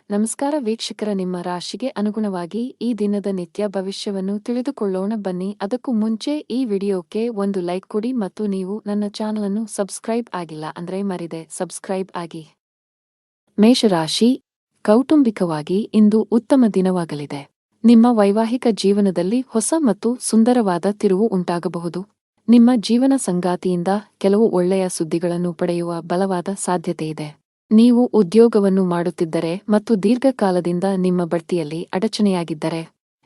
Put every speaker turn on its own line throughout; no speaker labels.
ನಮಸ್ಕಾರ ವೀಕ್ಷಕರ, ನಿಮ್ಮ ರಾಶಿಗೆ ಅನುಗುಣವಾಗಿ ಈ ದಿನದ ನಿತ್ಯ ಭವಿಷ್ಯವನ್ನು ತಿಳಿದುಕೊಳ್ಳೋಣ ಬನ್ನಿ. ಅದಕ್ಕೂ ಮುಂಚೆ ಈ ವಿಡಿಯೋಕ್ಕೆ ಒಂದು ಲೈಕ್ ಕೊಡಿ ಮತ್ತು ನೀವು ನನ್ನ ಚಾನಲನ್ನು ಸಬ್ಸ್ಕ್ರೈಬ್ ಆಗಿಲ್ಲ ಅಂದ್ರೆ ಮರಿದೆ ಸಬ್ಸ್ಕ್ರೈಬ್ ಆಗಿ. ಮೇಷರಾಶಿ, ಕೌಟುಂಬಿಕವಾಗಿ ಇಂದು ಉತ್ತಮ ದಿನವಾಗಲಿದೆ. ನಿಮ್ಮ ವೈವಾಹಿಕ ಜೀವನದಲ್ಲಿ ಹೊಸ ಮತ್ತು ಸುಂದರವಾದ ತಿರುವು ಉಂಟಾಗಬಹುದು. ನಿಮ್ಮ ಜೀವನ ಸಂಗಾತಿಯಿಂದ ಕೆಲವು ಒಳ್ಳೆಯ ಸುದ್ದಿಗಳನ್ನು ಪಡೆಯುವ ಬಲವಾದ ಸಾಧ್ಯತೆಯಿದೆ. ನೀವು ಉದ್ಯೋಗವನ್ನು ಮಾಡುತ್ತಿದ್ದರೆ ಮತ್ತು ದೀರ್ಘಕಾಲದಿಂದ ನಿಮ್ಮ ಬಡ್ತಿಯಲ್ಲಿ ಅಡಚಣೆಯಾಗಿದ್ದರೆ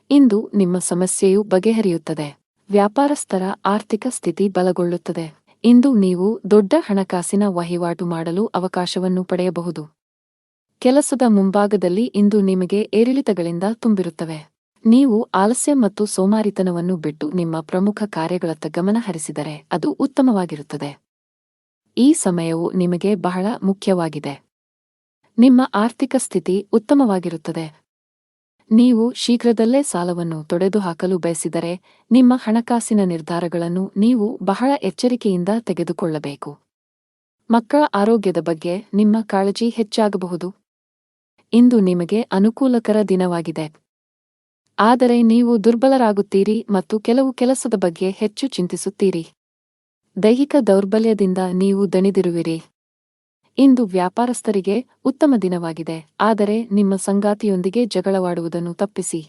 ಇಂದು ನಿಮ್ಮ ಸಮಸ್ಯೆಯು ಬಗೆಹರಿಯುತ್ತದೆ. ವ್ಯಾಪಾರಸ್ಥರ ಆರ್ಥಿಕ ಸ್ಥಿತಿ ಬಲಗೊಳ್ಳುತ್ತದೆ. ಇಂದು ನೀವು ದೊಡ್ಡ ಹಣಕಾಸಿನ ವಹಿವಾಟು ಮಾಡಲು ಅವಕಾಶವನ್ನು ಪಡೆಯಬಹುದು. ಕೆಲಸದ ಮುಂಭಾಗದಲ್ಲಿ ಇಂದು ನಿಮಗೆ ಏರಿಳಿತಗಳಿಂದ ತುಂಬಿರುತ್ತವೆ. ನೀವು ಆಲಸ್ಯ ಮತ್ತು ಸೋಮಾರಿತನವನ್ನು ಬಿಟ್ಟು ನಿಮ್ಮ ಪ್ರಮುಖ ಕಾರ್ಯಗಳತ್ತ ಗಮನ ಹರಿಸಿದರೆ ಅದು ಉತ್ತಮವಾಗಿರುತ್ತದೆ. ಈ ಸಮಯವು ನಿಮಗೆ ಬಹಳ ಮುಖ್ಯವಾಗಿದೆ. ನಿಮ್ಮ ಆರ್ಥಿಕ ಸ್ಥಿತಿ ಉತ್ತಮವಾಗಿರುತ್ತದೆ. ನೀವು ಶೀಘ್ರದಲ್ಲೇ ಸಾಲವನ್ನು ತೊಡೆದುಹಾಕಲು ಬಯಸಿದರೆ ನಿಮ್ಮ ಹಣಕಾಸಿನ ನಿರ್ಧಾರಗಳನ್ನು ನೀವು ಬಹಳ ಎಚ್ಚರಿಕೆಯಿಂದ ತೆಗೆದುಕೊಳ್ಳಬೇಕು. ಮಕ್ಕಳ ಆರೋಗ್ಯದ ಬಗ್ಗೆ ನಿಮ್ಮ ಕಾಳಜಿ ಹೆಚ್ಚಾಗಬಹುದು. ಇಂದು ನಿಮಗೆ ಅನುಕೂಲಕರ ದಿನವಾಗಿದೆ. ಆದರೆ ನೀವು ದುರ್ಬಲರಾಗುತ್ತೀರಿ ಮತ್ತು ಕೆಲವು ಕೆಲಸದ ಬಗ್ಗೆ ಹೆಚ್ಚು ಚಿಂತಿಸುತ್ತೀರಿ. ದೈಹಿಕ ದೌರ್ಬಲ್ಯದಿಂದ ನೀವು ದಣಿದಿರುವಿರಿ. ಇಂದು ವ್ಯಾಪಾರಸ್ಥರಿಗೆ ಉತ್ತಮ ದಿನವಾಗಿದೆ, ಆದರೆ ನಿಮ್ಮ ಸಂಗಾತಿಯೊಂದಿಗೆ ಜಗಳವಾಡುವುದನ್ನು ತಪ್ಪಿಸಿ.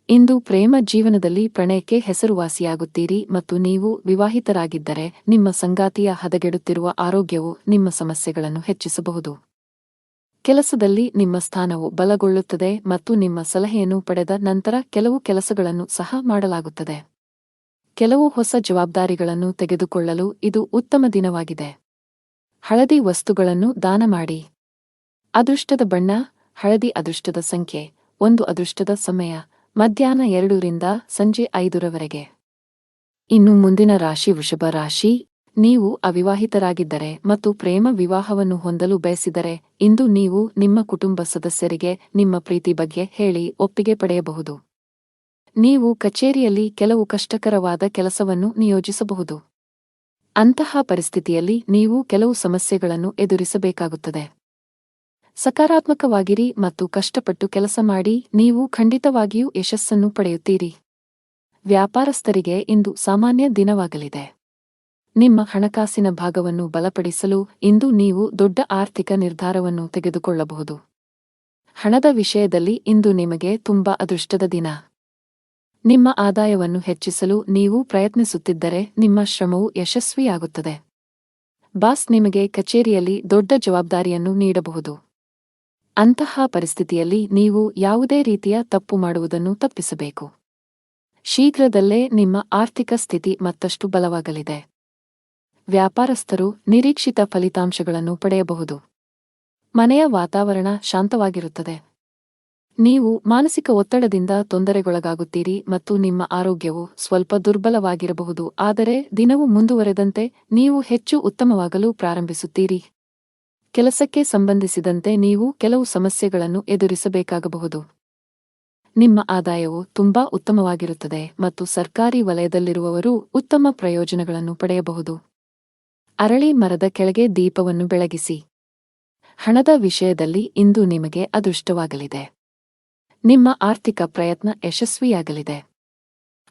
ಇಂದು ಪ್ರೇಮ ಜೀವನದಲ್ಲಿ ಪ್ರಣಯಕ್ಕೆ ಹೆಸರುವಾಸಿಯಾಗುತ್ತೀರಿ ಮತ್ತು ನೀವು ವಿವಾಹಿತರಾಗಿದ್ದರೆ ನಿಮ್ಮ ಸಂಗಾತಿಯ ಹದಗೆಡುತ್ತಿರುವ ಆರೋಗ್ಯವು ನಿಮ್ಮ ಸಮಸ್ಯೆಗಳನ್ನು ಹೆಚ್ಚಿಸಬಹುದು. ಕೆಲಸದಲ್ಲಿ ನಿಮ್ಮ ಸ್ಥಾನವು ಬಲಗೊಳ್ಳುತ್ತದೆ ಮತ್ತು ನಿಮ್ಮ ಸಲಹೆಯನ್ನು ಪಡೆದ ನಂತರ ಕೆಲವು ಕೆಲಸಗಳನ್ನು ಸಹ ಮಾಡಲಾಗುತ್ತದೆ. ಕೆಲವು ಹೊಸ ಜವಾಬ್ದಾರಿಗಳನ್ನು ತೆಗೆದುಕೊಳ್ಳಲು ಇದು ಉತ್ತಮ ದಿನವಾಗಿದೆ. ಹಳದಿ ವಸ್ತುಗಳನ್ನು ದಾನ ಮಾಡಿ. ಅದೃಷ್ಟದ ಬಣ್ಣ ಹಳದಿ. ಅದೃಷ್ಟದ ಸಂಖ್ಯೆ 1. ಅದೃಷ್ಟದ ಸಮಯ ಮಧ್ಯಾಹ್ನ 2 ರಿಂದ ಸಂಜೆ 5 ರವರೆಗೆ. ಇನ್ನು ಮುಂದಿನ ರಾಶಿ ವೃಷಭ ರಾಶಿ. ನೀವು ಅವಿವಾಹಿತರಾಗಿದ್ದರೆ ಮತ್ತು ಪ್ರೇಮ ವಿವಾಹವನ್ನು ಹೊಂದಲು ಬಯಸಿದರೆ ಇಂದು ನೀವು ನಿಮ್ಮ ಕುಟುಂಬ ಸದಸ್ಯರಿಗೆ ನಿಮ್ಮ ಪ್ರೀತಿ ಬಗ್ಗೆ ಹೇಳಿ ಒಪ್ಪಿಗೆ ಪಡೆಯಬಹುದು. ನೀವು ಕಚೇರಿಯಲ್ಲಿ ಕೆಲವು ಕಷ್ಟಕರವಾದ ಕೆಲಸವನ್ನು ನಿಯೋಜಿಸಬಹುದು. ಅಂತಹ ಪರಿಸ್ಥಿತಿಯಲ್ಲಿ ನೀವು ಕೆಲವು ಸಮಸ್ಯೆಗಳನ್ನು ಎದುರಿಸಬೇಕಾಗುತ್ತದೆ. ಸಕಾರಾತ್ಮಕವಾಗಿರಿ ಮತ್ತು ಕಷ್ಟಪಟ್ಟು ಕೆಲಸ ಮಾಡಿ, ನೀವು ಖಂಡಿತವಾಗಿಯೂ ಯಶಸ್ಸನ್ನು ಪಡೆಯುತ್ತೀರಿ. ವ್ಯಾಪಾರಸ್ಥರಿಗೆ ಇಂದು ಸಾಮಾನ್ಯ ದಿನವಾಗಲಿದೆ. ನಿಮ್ಮ ಹಣಕಾಸಿನ ಭಾಗವನ್ನು ಬಲಪಡಿಸಲು ಇಂದು ನೀವು ದೊಡ್ಡ ಆರ್ಥಿಕ ನಿರ್ಧಾರವನ್ನು ತೆಗೆದುಕೊಳ್ಳಬಹುದು. ಹಣದ ವಿಷಯದಲ್ಲಿ ಇಂದು ನಿಮಗೆ ತುಂಬಾ ಅದೃಷ್ಟದ ದಿನ. ನಿಮ್ಮ ಆದಾಯವನ್ನು ಹೆಚ್ಚಿಸಲು ನೀವು ಪ್ರಯತ್ನಿಸುತ್ತಿದ್ದರೆ ನಿಮ್ಮ ಶ್ರಮವು ಯಶಸ್ವಿಯಾಗುತ್ತದೆ. ಬಾಸ್ ನಿಮಗೆ ಕಚೇರಿಯಲ್ಲಿ ದೊಡ್ಡ ಜವಾಬ್ದಾರಿಯನ್ನು ನೀಡಬಹುದು. ಅಂತಹ ಪರಿಸ್ಥಿತಿಯಲ್ಲಿ ನೀವು ಯಾವುದೇ ರೀತಿಯ ತಪ್ಪು ಮಾಡುವುದನ್ನು ತಪ್ಪಿಸಬೇಕು. ಶೀಘ್ರದಲ್ಲೇ ನಿಮ್ಮ ಆರ್ಥಿಕ ಸ್ಥಿತಿ ಮತ್ತಷ್ಟು ಬಲವಾಗಲಿದೆ. ವ್ಯಾಪಾರಸ್ಥರು ನಿರೀಕ್ಷಿತ ಫಲಿತಾಂಶಗಳನ್ನು ಪಡೆಯಬಹುದು. ಮನೆಯ ವಾತಾವರಣ ಶಾಂತವಾಗಿರುತ್ತದೆ. ನೀವು ಮಾನಸಿಕ ಒತ್ತಡದಿಂದ ತೊಂದರೆಗೊಳಗಾಗುತ್ತೀರಿ ಮತ್ತು ನಿಮ್ಮ ಆರೋಗ್ಯವು ಸ್ವಲ್ಪ ದುರ್ಬಲವಾಗಿರಬಹುದು, ಆದರೆ ದಿನವು ಮುಂದುವರೆದಂತೆ ನೀವು ಹೆಚ್ಚು ಉತ್ತಮವಾಗಲು ಪ್ರಾರಂಭಿಸುತ್ತೀರಿ. ಕೆಲಸಕ್ಕೆ ಸಂಬಂಧಿಸಿದಂತೆ ನೀವು ಕೆಲವು ಸಮಸ್ಯೆಗಳನ್ನು ಎದುರಿಸಬೇಕಾಗಬಹುದು. ನಿಮ್ಮ ಆದಾಯವು ತುಂಬಾ ಉತ್ತಮವಾಗಿರುತ್ತದೆ ಮತ್ತು ಸರ್ಕಾರಿ ವಲಯದಲ್ಲಿರುವವರು ಉತ್ತಮ ಪ್ರಯೋಜನಗಳನ್ನು ಪಡೆಯಬಹುದು. ಅರಳಿ ಮರದ ಕೆಳಗೆ ದೀಪವನ್ನು ಬೆಳಗಿಸಿ. ಹಣದ ವಿಷಯದಲ್ಲಿ ಇಂದು ನಿಮಗೆ ಅದೃಷ್ಟವಾಗಲಿದೆ. ನಿಮ್ಮ ಆರ್ಥಿಕ ಪ್ರಯತ್ನ ಯಶಸ್ವಿಯಾಗಲಿದೆ.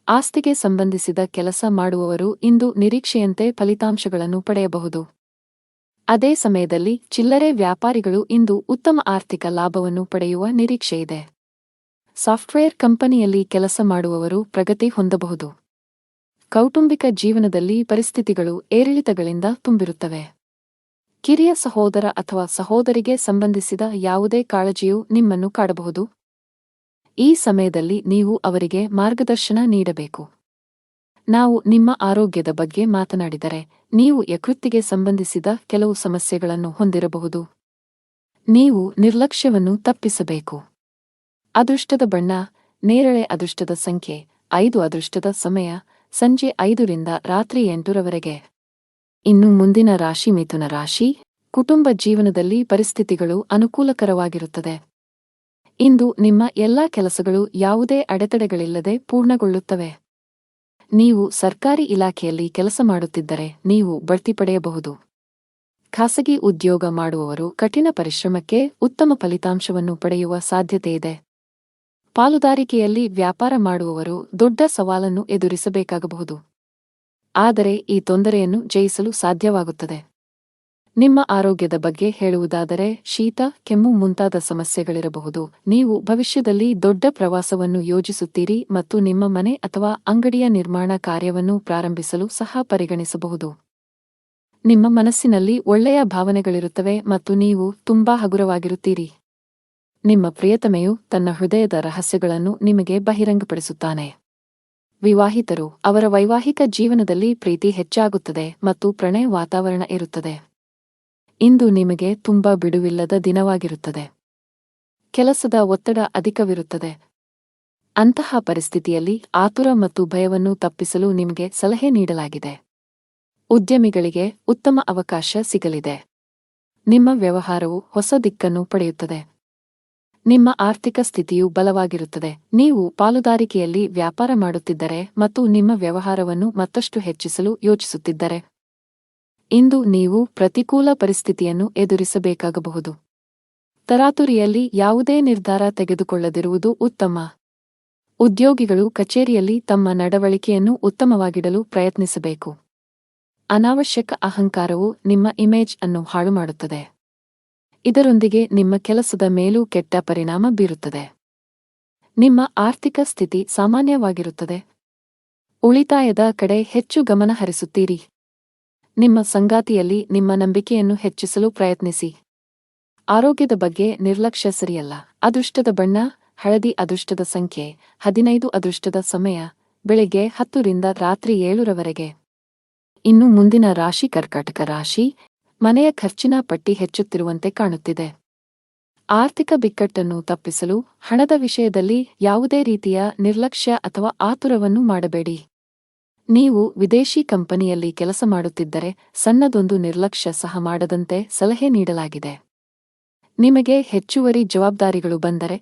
ಆಸ್ತಿಗೆ ಸಂಬಂಧಿಸಿದ ಕೆಲಸ ಮಾಡುವವರು ಇಂದು ನಿರೀಕ್ಷೆಯಂತೆ ಫಲಿತಾಂಶಗಳನ್ನು ಪಡೆಯಬಹುದು. ಅದೇ ಸಮಯದಲ್ಲಿ ಚಿಲ್ಲರೆ ವ್ಯಾಪಾರಿಗಳು ಇಂದು ಉತ್ತಮ ಆರ್ಥಿಕ ಲಾಭವನ್ನು ಪಡೆಯುವ ನಿರೀಕ್ಷೆಯಿದೆ. ಸಾಫ್ಟ್ವೇರ್ ಕಂಪನಿಯಲ್ಲಿ ಕೆಲಸ ಮಾಡುವವರು ಪ್ರಗತಿ ಹೊಂದಬಹುದು. ಕೌಟುಂಬಿಕ ಜೀವನದಲ್ಲಿ ಪರಿಸ್ಥಿತಿಗಳು ಏರಿಳಿತಗಳಿಂದ ತುಂಬಿರುತ್ತವೆ. ಕಿರಿಯ ಸಹೋದರ ಅಥವಾ ಸಹೋದರಿಗೆ ಸಂಬಂಧಿಸಿದ ಯಾವುದೇ ಕಾಳಜಿಯು ನಿಮ್ಮನ್ನು ಕಾಡಬಹುದು. ಈ ಸಮಯದಲ್ಲಿ ನೀವು ಅವರಿಗೆ ಮಾರ್ಗದರ್ಶನ ನೀಡಬೇಕು. ನಾವು ನಿಮ್ಮ ಆರೋಗ್ಯದ ಬಗ್ಗೆ ಮಾತನಾಡಿದರೆ ನೀವು ಯಕೃತ್ತಿಗೆ ಸಂಬಂಧಿಸಿದ ಕೆಲವು ಸಮಸ್ಯೆಗಳನ್ನು ಹೊಂದಿರಬಹುದು. ನೀವು ನಿರ್ಲಕ್ಷ್ಯವನ್ನು ತಪ್ಪಿಸಬೇಕು. ಅದೃಷ್ಟದ ಬಣ್ಣ ನೇರಳೆ. ಅದೃಷ್ಟದ ಸಂಖ್ಯೆ 5. ಅದೃಷ್ಟದ ಸಮಯ ಸಂಜೆ 5 ರಿಂದ ರಾತ್ರಿ 8 ರವರೆಗೆ. ಇನ್ನು ಮುಂದಿನ ರಾಶಿ ಮಿಥುನ ರಾಶಿ. ಕುಟುಂಬ ಜೀವನದಲ್ಲಿ ಪರಿಸ್ಥಿತಿಗಳು ಅನುಕೂಲಕರವಾಗಿರುತ್ತದೆ. ಇಂದು ನಿಮ್ಮ ಎಲ್ಲಾ ಕೆಲಸಗಳು ಯಾವುದೇ ಅಡೆತಡೆಗಳಿಲ್ಲದೆ ಪೂರ್ಣಗೊಳ್ಳುತ್ತವೆ. ನೀವು ಸರ್ಕಾರಿ ಇಲಾಖೆಯಲ್ಲಿ ಕೆಲಸ ಮಾಡುತ್ತಿದ್ದರೆ ನೀವು ಬಡ್ತಿ ಪಡೆಯಬಹುದು. ಖಾಸಗಿ ಉದ್ಯೋಗ ಮಾಡುವವರು ಕಠಿಣ ಪರಿಶ್ರಮಕ್ಕೆ ಉತ್ತಮ ಫಲಿತಾಂಶವನ್ನು ಪಡೆಯುವ ಸಾಧ್ಯತೆಯಿದೆ. ಪಾಲುದಾರಿಕೆಯಲ್ಲಿ ವ್ಯಾಪಾರ ಮಾಡುವವರು ದೊಡ್ಡ ಸವಾಲನ್ನು ಎದುರಿಸಬೇಕಾಗಬಹುದು. ಆದರೆ ಈ ತೊಂದರೆಯನ್ನು ಜಯಿಸಲು ಸಾಧ್ಯವಾಗುತ್ತದೆ. ನಿಮ್ಮ ಆರೋಗ್ಯದ ಬಗ್ಗೆ ಹೇಳುವುದಾದರೆ ಶೀತ, ಕೆಮ್ಮು ಮುಂತಾದ ಸಮಸ್ಯೆಗಳಿರಬಹುದು. ನೀವು ಭವಿಷ್ಯದಲ್ಲಿ ದೊಡ್ಡ ಪ್ರವಾಸವನ್ನು ಯೋಜಿಸುತ್ತೀರಿ ಮತ್ತು ನಿಮ್ಮ ಮನೆ ಅಥವಾ ಅಂಗಡಿಯ ನಿರ್ಮಾಣ ಕಾರ್ಯವನ್ನು ಪ್ರಾರಂಭಿಸಲು ಸಹ ಪರಿಗಣಿಸಬಹುದು. ನಿಮ್ಮ ಮನಸ್ಸಿನಲ್ಲಿ ಒಳ್ಳೆಯ ಭಾವನೆಗಳಿರುತ್ತವೆ ಮತ್ತು ನೀವು ತುಂಬಾ ಹಗುರವಾಗಿರುತ್ತೀರಿ. ನಿಮ್ಮ ಪ್ರಿಯತಮೆಯು ತನ್ನ ಹೃದಯದ ರಹಸ್ಯಗಳನ್ನು ನಿಮಗೆ ಬಹಿರಂಗಪಡಿಸುತ್ತಾನೆ. ವಿವಾಹಿತರು, ಅವರ ವೈವಾಹಿಕ ಜೀವನದಲ್ಲಿ ಪ್ರೀತಿ ಹೆಚ್ಚಾಗುತ್ತದೆ ಮತ್ತು ಪ್ರಣಯ ವಾತಾವರಣ ಇರುತ್ತದೆ. ಇಂದು ನಿಮಗೆ ತುಂಬಾ ಬಿಡುವಿಲ್ಲದ ದಿನವಾಗಿರುತ್ತದೆ. ಕೆಲಸದ ಒತ್ತಡ ಅಧಿಕವಿರುತ್ತದೆ. ಅಂತಹ ಪರಿಸ್ಥಿತಿಯಲ್ಲಿ ಆತುರ ಮತ್ತು ಭಯವನ್ನು ತಪ್ಪಿಸಲು ನಿಮಗೆ ಸಲಹೆ ನೀಡಲಾಗಿದೆ. ಉದ್ಯಮಿಗಳಿಗೆ ಉತ್ತಮ ಅವಕಾಶ ಸಿಗಲಿದೆ. ನಿಮ್ಮ ವ್ಯವಹಾರವು ಹೊಸ ದಿಕ್ಕನ್ನು ಪಡೆಯುತ್ತದೆ. ನಿಮ್ಮ ಆರ್ಥಿಕ ಸ್ಥಿತಿಯು ಬಲವಾಗಿರುತ್ತದೆ. ನೀವು ಪಾಲುದಾರಿಕೆಯಲ್ಲಿ ವ್ಯಾಪಾರ ಮಾಡುತ್ತಿದ್ದರೆ ಮತ್ತು ನಿಮ್ಮ ವ್ಯವಹಾರವನ್ನು ಮತ್ತಷ್ಟು ಹೆಚ್ಚಿಸಲು ಯೋಚಿಸುತ್ತಿದ್ದರೆ, ಇಂದು ನೀವು ಪ್ರತಿಕೂಲ ಪರಿಸ್ಥಿತಿಯನ್ನು ಎದುರಿಸಬೇಕಾಗಬಹುದು. ತರಾತುರಿಯಲ್ಲಿ ಯಾವುದೇ ನಿರ್ಧಾರ ತೆಗೆದುಕೊಳ್ಳದಿರುವುದು ಉತ್ತಮ. ಉದ್ಯೋಗಿಗಳು ಕಚೇರಿಯಲ್ಲಿ ತಮ್ಮ ನಡವಳಿಕೆಯನ್ನು ಉತ್ತಮವಾಗಿಡಲು ಪ್ರಯತ್ನಿಸಬೇಕು. ಅನಾವಶ್ಯಕ ಅಹಂಕಾರವು ನಿಮ್ಮ ಇಮೇಜ್ ಅನ್ನು ಹಾಳುಮಾಡುತ್ತದೆ. ಇದರೊಂದಿಗೆ ನಿಮ್ಮ ಕೆಲಸದ ಮೇಲೂ ಕೆಟ್ಟ ಪರಿಣಾಮ ಬೀರುತ್ತದೆ. ನಿಮ್ಮ ಆರ್ಥಿಕ ಸ್ಥಿತಿ ಸಾಮಾನ್ಯವಾಗಿರುತ್ತದೆ. ಉಳಿತಾಯದ ಕಡೆ ಹೆಚ್ಚು ಗಮನ ಹರಿಸುತ್ತೀರಿ. ನಿಮ್ಮ ಸಂಗಾತಿಯಲ್ಲಿ ನಿಮ್ಮ ನಂಬಿಕೆಯನ್ನು ಹೆಚ್ಚಿಸಲು ಪ್ರಯತ್ನಿಸಿ. ಆರೋಗ್ಯದ ಬಗ್ಗೆ ನಿರ್ಲಕ್ಷ್ಯ ಸರಿಯಲ್ಲ. ಅದೃಷ್ಟದ ಬಣ್ಣ ಹಳದಿ. ಅದೃಷ್ಟದ ಸಂಖ್ಯೆ 15. ಅದೃಷ್ಟದ ಸಮಯ ಬೆಳಿಗ್ಗೆ 10 ರಿಂದ ರಾತ್ರಿ 7 ರವರೆಗೆ. ಇನ್ನು ಮುಂದಿನ ರಾಶಿ ಕರ್ಕಾಟಕ ರಾಶಿ. ಮನೆಯ ಖರ್ಚಿನ ಪಟ್ಟಿ ಹೆಚ್ಚುತ್ತಿರುವಂತೆ ಕಾಣುತ್ತಿದೆ. ಆರ್ಥಿಕ ಬಿಕ್ಕಟ್ಟನ್ನು ತಪ್ಪಿಸಲು ಹಣದ ವಿಷಯದಲ್ಲಿ ಯಾವುದೇ ರೀತಿಯ ನಿರ್ಲಕ್ಷ್ಯ ಅಥವಾ ಆತುರವನ್ನು ಮಾಡಬೇಡಿ. ನೀವು ವಿದೇಶಿ ಕಂಪನಿಯಲ್ಲಿ ಕೆಲಸ ಮಾಡುತ್ತಿದ್ದರೆ ಸಣ್ಣದೊಂದು ನಿರ್ಲಕ್ಷ್ಯ ಸಹ ಮಾಡದಂತೆ ಸಲಹೆ ನೀಡಲಾಗಿದೆ. ನಿಮಗೆ ಹೆಚ್ಚುವರಿ ಜವಾಬ್ದಾರಿಗಳು ಬಂದರೆ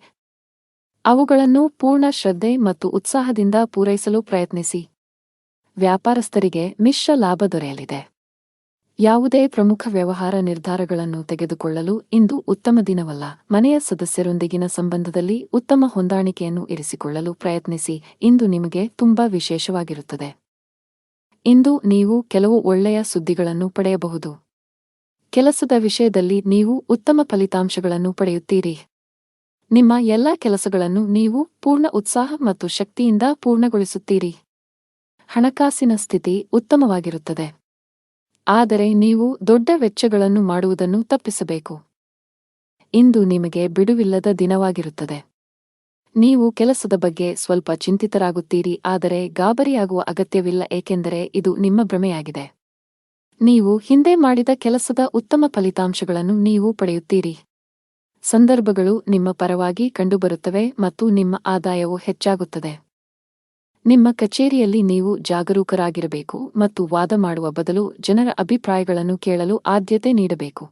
ಅವುಗಳನ್ನು ಪೂರ್ಣ ಶ್ರದ್ಧೆ ಮತ್ತು ಉತ್ಸಾಹದಿಂದ ಪೂರೈಸಲು ಪ್ರಯತ್ನಿಸಿ. ವ್ಯಾಪಾರಸ್ಥರಿಗೆ ಮಿಶ್ರ ಲಾಭ ದೊರೆಯಲಿದೆ. ಯಾವುದೇ ಪ್ರಮುಖ ವ್ಯವಹಾರ ನಿರ್ಧಾರಗಳನ್ನು ತೆಗೆದುಕೊಳ್ಳಲು ಇಂದು ಉತ್ತಮ ದಿನವಲ್ಲ. ಮನೆಯ ಸದಸ್ಯರೊಂದಿಗಿನ ಸಂಬಂಧದಲ್ಲಿ ಉತ್ತಮ ಹೊಂದಾಣಿಕೆಯನ್ನು ಇರಿಸಿಕೊಳ್ಳಲು ಪ್ರಯತ್ನಿಸಿ. ಇಂದು ನಿಮಗೆ ತುಂಬಾ ವಿಶೇಷವಾಗಿರುತ್ತದೆ. ಇಂದು ನೀವು ಕೆಲವು ಒಳ್ಳೆಯ ಸುದ್ದಿಗಳನ್ನು ಪಡೆಯಬಹುದು. ಕೆಲಸದ ವಿಷಯದಲ್ಲಿ ನೀವು ಉತ್ತಮ ಫಲಿತಾಂಶಗಳನ್ನು ಪಡೆಯುತ್ತೀರಿ. ನಿಮ್ಮ ಎಲ್ಲಾ ಕೆಲಸಗಳನ್ನು ನೀವು ಪೂರ್ಣ ಉತ್ಸಾಹ ಮತ್ತು ಶಕ್ತಿಯಿಂದ ಪೂರ್ಣಗೊಳಿಸುತ್ತೀರಿ. ಹಣಕಾಸಿನ ಸ್ಥಿತಿ ಉತ್ತಮವಾಗಿರುತ್ತದೆ. ಆದರೆ ನೀವು ದೊಡ್ಡ ವೆಚ್ಚಗಳನ್ನು ಮಾಡುವುದನ್ನು ತಪ್ಪಿಸಬೇಕು. ಇಂದು ನಿಮಗೆ ಬಿಡುವಿಲ್ಲದ ದಿನವಾಗಿರುತ್ತದೆ. ನೀವು ಕೆಲಸದ ಬಗ್ಗೆ ಸ್ವಲ್ಪ ಚಿಂತಿತರಾಗುತ್ತೀರಿ, ಆದರೆ ಗಾಬರಿಯಾಗುವ ಅಗತ್ಯವಿಲ್ಲ, ಏಕೆಂದರೆ ಇದು ನಿಮ್ಮ ಭ್ರಮೆಯಾಗಿದೆ. ನೀವು ಹಿಂದೆ ಮಾಡಿದ ಕೆಲಸದ ಉತ್ತಮ ಫಲಿತಾಂಶಗಳನ್ನು ನೀವು ಪಡೆಯುತ್ತೀರಿ. ಸಂದರ್ಭಗಳು ನಿಮ್ಮ ಪರವಾಗಿ ಕಂಡುಬರುತ್ತವೆ ಮತ್ತು ನಿಮ್ಮ ಆದಾಯವು ಹೆಚ್ಚಾಗುತ್ತದೆ. ನಿಮ್ಮ ಕಚೇರಿಯಲ್ಲಿ ನೀವು ಜಾಗರೂಕರಾಗಿರಬೇಕು ಮತ್ತು ವಾದ ಮಾಡುವ ಬದಲು ಜನರ ಅಭಿಪ್ರಾಯಗಳನ್ನು ಕೇಳಲು ಆದ್ಯತೆ ನೀಡಬೇಕು.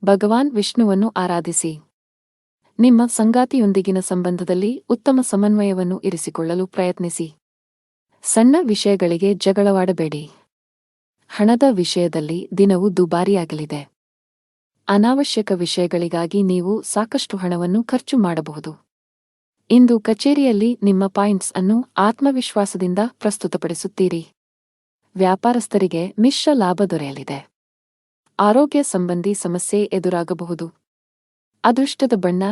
ಭಗವಾನ್ ವಿಷ್ಣುವನ್ನು ಆರಾಧಿಸಿ. ನಿಮ್ಮ ಸಂಗಾತಿಯೊಂದಿಗಿನ ಸಂಬಂಧದಲ್ಲಿ ಉತ್ತಮ ಸಮನ್ವಯವನ್ನು ಇರಿಸಿಕೊಳ್ಳಲು ಪ್ರಯತ್ನಿಸಿ. ಸಣ್ಣ ವಿಷಯಗಳಿಗೆ ಜಗಳವಾಡಬೇಡಿ. ಹಣದ ವಿಷಯದಲ್ಲಿ ದಿನವು ದುಬಾರಿಯಾಗಲಿದೆ. ಅನಾವಶ್ಯಕ ವಿಷಯಗಳಿಗಾಗಿ ನೀವು ಸಾಕಷ್ಟು ಹಣವನ್ನು ಖರ್ಚು ಮಾಡಬಹುದು. ಇಂದು ಕಚೇರಿಯಲ್ಲಿ ನಿಮ್ಮ ಪಾಯಿಂಟ್ಸ್ ಅನ್ನು ಆತ್ಮವಿಶ್ವಾಸದಿಂದ ಪ್ರಸ್ತುತಪಡಿಸುತ್ತೀರಿ. ವ್ಯಾಪಾರಸ್ಥರಿಗೆ ಮಿಶ್ರ ಲಾಭ ದೊರೆಯಲಿದೆ. ಆರೋಗ್ಯ ಸಂಬಂಧಿ ಸಮಸ್ಯೆ ಎದುರಾಗಬಹುದು. ಅದೃಷ್ಟದ ಬಣ್ಣ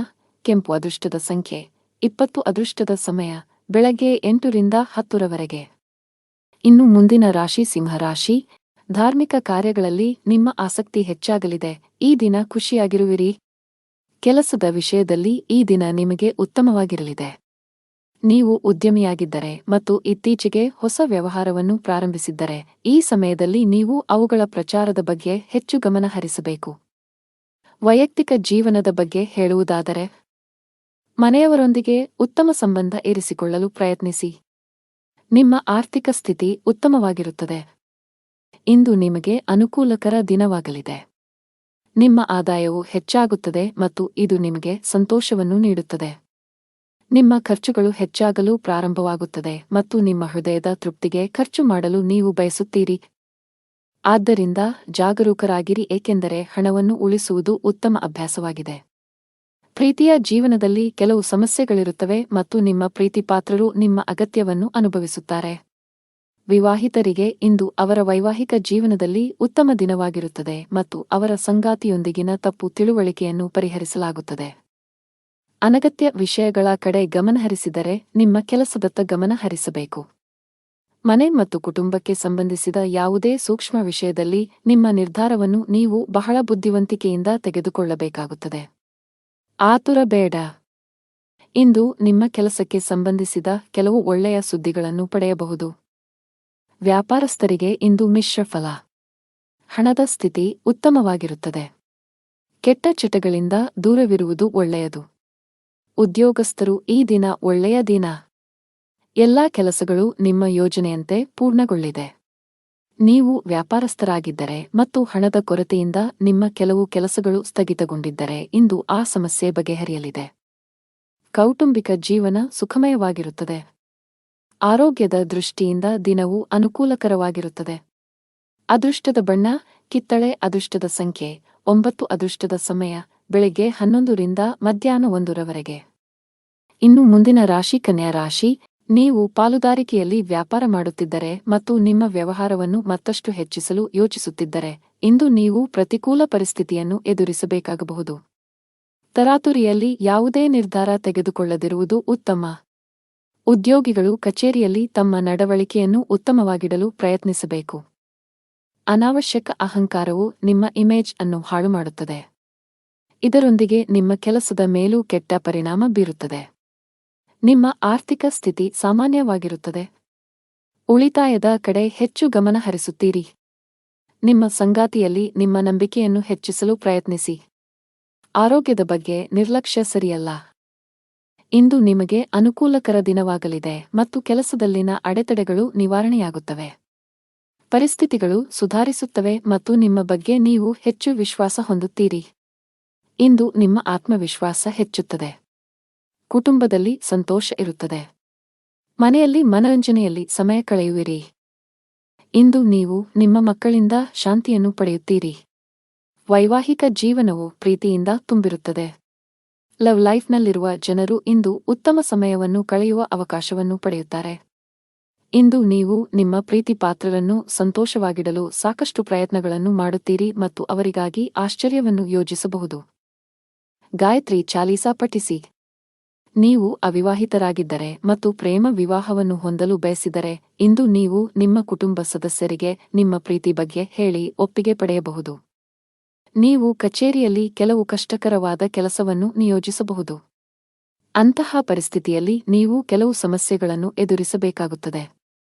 ಕೆಂಪು. ಅದೃಷ್ಟದ ಸಂಖ್ಯೆ 20. ಅದೃಷ್ಟದ ಸಮಯ ಬೆಳಗ್ಗೆ 8 ರಿಂದ 10 ರವರೆಗೆ. ಇನ್ನು ಮುಂದಿನ ರಾಶಿ ಸಿಂಹರಾಶಿ. ಧಾರ್ಮಿಕ ಕಾರ್ಯಗಳಲ್ಲಿ ನಿಮ್ಮ ಆಸಕ್ತಿ ಹೆಚ್ಚಾಗಲಿದೆ. ಈ ದಿನ ಖುಷಿಯಾಗಿರುವಿರಿ. ಕೆಲಸದ ವಿಷಯದಲ್ಲಿ ಈ ದಿನ ನಿಮಗೆ ಉತ್ತಮವಾಗಿರಲಿದೆ. ನೀವು ಉದ್ಯಮಿಯಾಗಿದ್ದರೆ ಮತ್ತು ಇತ್ತೀಚೆಗೆ ಹೊಸ ವ್ಯವಹಾರವನ್ನು ಪ್ರಾರಂಭಿಸಿದ್ದರೆ ಈ ಸಮಯದಲ್ಲಿ ನೀವು ಅವುಗಳ ಪ್ರಚಾರದ ಬಗ್ಗೆ ಹೆಚ್ಚು ಗಮನ ಹರಿಸಬೇಕು. ವೈಯಕ್ತಿಕ ಜೀವನದ ಬಗ್ಗೆ ಹೇಳುವುದಾದರೆ ಮನೆಯವರೊಂದಿಗೆ ಉತ್ತಮ ಸಂಬಂಧ ಇರಿಸಿಕೊಳ್ಳಲು ಪ್ರಯತ್ನಿಸಿ. ನಿಮ್ಮ ಆರ್ಥಿಕ ಸ್ಥಿತಿ ಉತ್ತಮವಾಗಿರುತ್ತದೆ. ಇಂದು ನಿಮಗೆ ಅನುಕೂಲಕರ ದಿನವಾಗಲಿದೆ. ನಿಮ್ಮ ಆದಾಯವು ಹೆಚ್ಚಾಗುತ್ತದೆ ಮತ್ತು ಇದು ನಿಮಗೆ ಸಂತೋಷವನ್ನು ನೀಡುತ್ತದೆ. ನಿಮ್ಮ ಖರ್ಚುಗಳು ಹೆಚ್ಚಾಗಲು ಪ್ರಾರಂಭವಾಗುತ್ತದೆ ಮತ್ತು ನಿಮ್ಮ ಹೃದಯದ ತೃಪ್ತಿಗೆ ಖರ್ಚು ಮಾಡಲು ನೀವು ಬಯಸುತ್ತೀರಿ. ಆದ್ದರಿಂದ ಜಾಗರೂಕರಾಗಿರಿ, ಏಕೆಂದರೆ ಹಣವನ್ನು ಉಳಿಸುವುದು ಉತ್ತಮ ಅಭ್ಯಾಸವಾಗಿದೆ. ಪ್ರೀತಿಯ ಜೀವನದಲ್ಲಿ ಕೆಲವು ಸಮಸ್ಯೆಗಳಿರುತ್ತವೆ ಮತ್ತು ನಿಮ್ಮ ಪ್ರೀತಿಪಾತ್ರರು ನಿಮ್ಮ ಅಗತ್ಯವನ್ನು ಅನುಭವಿಸುತ್ತಾರೆ. ವಿವಾಹಿತರಿಗೆ ಇಂದು ಅವರ ವೈವಾಹಿಕ ಜೀವನದಲ್ಲಿ ಉತ್ತಮ ದಿನವಾಗಿರುತ್ತದೆ ಮತ್ತು ಅವರ ಸಂಗಾತಿಯೊಂದಿಗಿನ ತಪ್ಪು ತಿಳುವಳಿಕೆಯನ್ನು ಪರಿಹರಿಸಲಾಗುತ್ತದೆ. ಅನಗತ್ಯ ವಿಷಯಗಳ ಕಡೆ ಗಮನಹರಿಸಿದರೆ ನಿಮ್ಮ ಕೆಲಸದತ್ತ ಗಮನ ಹರಿಸಬೇಕು. ಮನೆ ಮತ್ತು ಕುಟುಂಬಕ್ಕೆ ಸಂಬಂಧಿಸಿದ ಯಾವುದೇ ಸೂಕ್ಷ್ಮ ವಿಷಯದಲ್ಲಿ ನಿಮ್ಮ ನಿರ್ಧಾರವನ್ನು ನೀವು ಬಹಳ ಬುದ್ಧಿವಂತಿಕೆಯಿಂದ ತೆಗೆದುಕೊಳ್ಳಬೇಕಾಗುತ್ತದೆ. ಆತುರ ಬೇಡ. ಇಂದು ನಿಮ್ಮ ಕೆಲಸಕ್ಕೆ ಸಂಬಂಧಿಸಿದ ಕೆಲವು ಒಳ್ಳೆಯ ಸುದ್ದಿಗಳನ್ನು ಪಡೆಯಬಹುದು. ವ್ಯಾಪಾರಸ್ಥರಿಗೆ ಇಂದು ಮಿಶ್ರ ಫಲ. ಹಣದ ಸ್ಥಿತಿ ಉತ್ತಮವಾಗಿರುತ್ತದೆ. ಕೆಟ್ಟ ಚಟಗಳಿಂದ ದೂರವಿರುವುದು ಒಳ್ಳೆಯದು. ಉದ್ಯೋಗಸ್ಥರು ಈ ದಿನ ಒಳ್ಳೆಯ ದಿನ. ಎಲ್ಲಾ ಕೆಲಸಗಳು ನಿಮ್ಮ ಯೋಜನೆಯಂತೆ ಪೂರ್ಣಗೊಳ್ಳಿದೆ. ನೀವು ವ್ಯಾಪಾರಸ್ಥರಾಗಿದ್ದರೆ ಮತ್ತು ಹಣದ ಕೊರತೆಯಿಂದ ನಿಮ್ಮ ಕೆಲವು ಕೆಲಸಗಳು ಸ್ಥಗಿತಗೊಂಡಿದ್ದರೆ ಇಂದು ಆ ಸಮಸ್ಯೆ ಬಗೆಹರಿಯಲಿದೆ. ಕೌಟುಂಬಿಕ ಜೀವನ ಸುಖಮಯವಾಗಿರುತ್ತದೆ. ಆರೋಗ್ಯದ ದೃಷ್ಟಿಯಿಂದ ದಿನವು ಅನುಕೂಲಕರವಾಗಿರುತ್ತದೆ. ಅದೃಷ್ಟದ ಬಣ್ಣ ಕಿತ್ತಳೆ. ಅದೃಷ್ಟದ ಸಂಖ್ಯೆ 9. ಅದೃಷ್ಟದ ಸಮಯ ಬೆಳಗ್ಗೆ 11 ರಿಂದ ಮಧ್ಯಾಹ್ನ 1 ರವರೆಗೆ. ಇನ್ನು ಮುಂದಿನ ರಾಶಿ ಕನ್ಯಾ ರಾಶಿ. ನೀವು ಪಾಲುದಾರಿಕೆಯಲ್ಲಿ ವ್ಯಾಪಾರ ಮಾಡುತ್ತಿದ್ದರೆ ಮತ್ತು ನಿಮ್ಮ ವ್ಯವಹಾರವನ್ನು ಮತ್ತಷ್ಟು ಹೆಚ್ಚಿಸಲು ಯೋಚಿಸುತ್ತಿದ್ದರೆ ಇಂದು ನೀವು ಪ್ರತಿಕೂಲ ಪರಿಸ್ಥಿತಿಯನ್ನು ಎದುರಿಸಬೇಕಾಗಬಹುದು. ತರಾತುರಿಯಲ್ಲಿ ಯಾವುದೇ ನಿರ್ಧಾರ ತೆಗೆದುಕೊಳ್ಳದಿರುವುದು ಉತ್ತಮ. ಉದ್ಯೋಗಿಗಳು ಕಚೇರಿಯಲ್ಲಿ ತಮ್ಮ ನಡವಳಿಕೆಯನ್ನು ಉತ್ತಮವಾಗಿಡಲು ಪ್ರಯತ್ನಿಸಬೇಕು. ಅನಾವಶ್ಯಕ ಅಹಂಕಾರವು ನಿಮ್ಮ ಇಮೇಜ್ ಅನ್ನು ಹಾಳುಮಾಡುತ್ತದೆ. ಇದರೊಂದಿಗೆ ನಿಮ್ಮ ಕೆಲಸದ ಮೇಲೂ ಕೆಟ್ಟ ಪರಿಣಾಮ ಬೀರುತ್ತದೆ. ನಿಮ್ಮ ಆರ್ಥಿಕ ಸ್ಥಿತಿ ಸಾಮಾನ್ಯವಾಗಿರುತ್ತದೆ. ಉಳಿತಾಯದ ಕಡೆ ಹೆಚ್ಚು ಗಮನ ಹರಿಸುತ್ತೀರಿ. ನಿಮ್ಮ ಸಂಗಾತಿಯಲ್ಲಿ ನಿಮ್ಮ ನಂಬಿಕೆಯನ್ನು ಹೆಚ್ಚಿಸಲು ಪ್ರಯತ್ನಿಸಿ. ಆರೋಗ್ಯದ ಬಗ್ಗೆ ನಿರ್ಲಕ್ಷ್ಯ ಸರಿಯಲ್ಲ. ಇಂದು ನಿಮಗೆ ಅನುಕೂಲಕರ ದಿನವಾಗಲಿದೆ ಮತ್ತು ಕೆಲಸದಲ್ಲಿನ ಅಡೆತಡೆಗಳು ನಿವಾರಣೆಯಾಗುತ್ತವೆ. ಪರಿಸ್ಥಿತಿಗಳು ಸುಧಾರಿಸುತ್ತವೆ ಮತ್ತು ನಿಮ್ಮ ಬಗ್ಗೆ ನೀವು ಹೆಚ್ಚು ವಿಶ್ವಾಸ ಹೊಂದುತ್ತೀರಿ. ಇಂದು ನಿಮ್ಮ ಆತ್ಮವಿಶ್ವಾಸ ಹೆಚ್ಚುತ್ತದೆ. ಕುಟುಂಬದಲ್ಲಿ ಸಂತೋಷ ಇರುತ್ತದೆ. ಮನೆಯಲ್ಲಿ ಮನರಂಜನೆಯಲ್ಲಿ ಸಮಯ ಕಳೆಯುವಿರಿ. ಇಂದು ನೀವು ನಿಮ್ಮ ಮಕ್ಕಳಿಂದ ಶಾಂತಿಯನ್ನು ಪಡೆಯುತ್ತೀರಿ. ವೈವಾಹಿಕ ಜೀವನವು ಪ್ರೀತಿಯಿಂದ ತುಂಬಿರುತ್ತದೆ. ಲವ್ ಲೈಫ್ನಲ್ಲಿರುವ ಜನರು ಇಂದು ಉತ್ತಮ ಸಮಯವನ್ನು ಕಳೆಯುವ ಅವಕಾಶವನ್ನು ಪಡೆಯುತ್ತಾರೆ. ಇಂದು ನೀವು ನಿಮ್ಮ ಪ್ರೀತಿಪಾತ್ರರನ್ನು ಸಂತೋಷವಾಗಿಡಲು ಸಾಕಷ್ಟು ಪ್ರಯತ್ನಗಳನ್ನು ಮಾಡುತ್ತೀರಿ ಮತ್ತು ಅವರಿಗಾಗಿ ಆಶ್ಚರ್ಯವನ್ನು ಯೋಜಿಸಬಹುದು. ಗಾಯತ್ರಿ ಚಾಲೀಸಾ ಪಠಿಸಿ. ನೀವು ಅವಿವಾಹಿತರಾಗಿದ್ದರೆ ಮತ್ತು ಪ್ರೇಮ ವಿವಾಹವನ್ನು ಹೊಂದಲು ಬಯಸಿದರೆ ಇಂದು ನೀವು ನಿಮ್ಮ ಕುಟುಂಬ ಸದಸ್ಯರಿಗೆ ನಿಮ್ಮ ಪ್ರೀತಿ ಬಗ್ಗೆ ಹೇಳಿ ಒಪ್ಪಿಗೆ ಪಡೆಯಬಹುದು. ನೀವು ಕಚೇರಿಯಲ್ಲಿ ಕೆಲವು ಕಷ್ಟಕರವಾದ ಕೆಲಸವನ್ನು ನಿಯೋಜಿಸಬಹುದು. ಅಂತಹ ಪರಿಸ್ಥಿತಿಯಲ್ಲಿ ನೀವು ಕೆಲವು ಸಮಸ್ಯೆಗಳನ್ನು ಎದುರಿಸಬೇಕಾಗುತ್ತದೆ.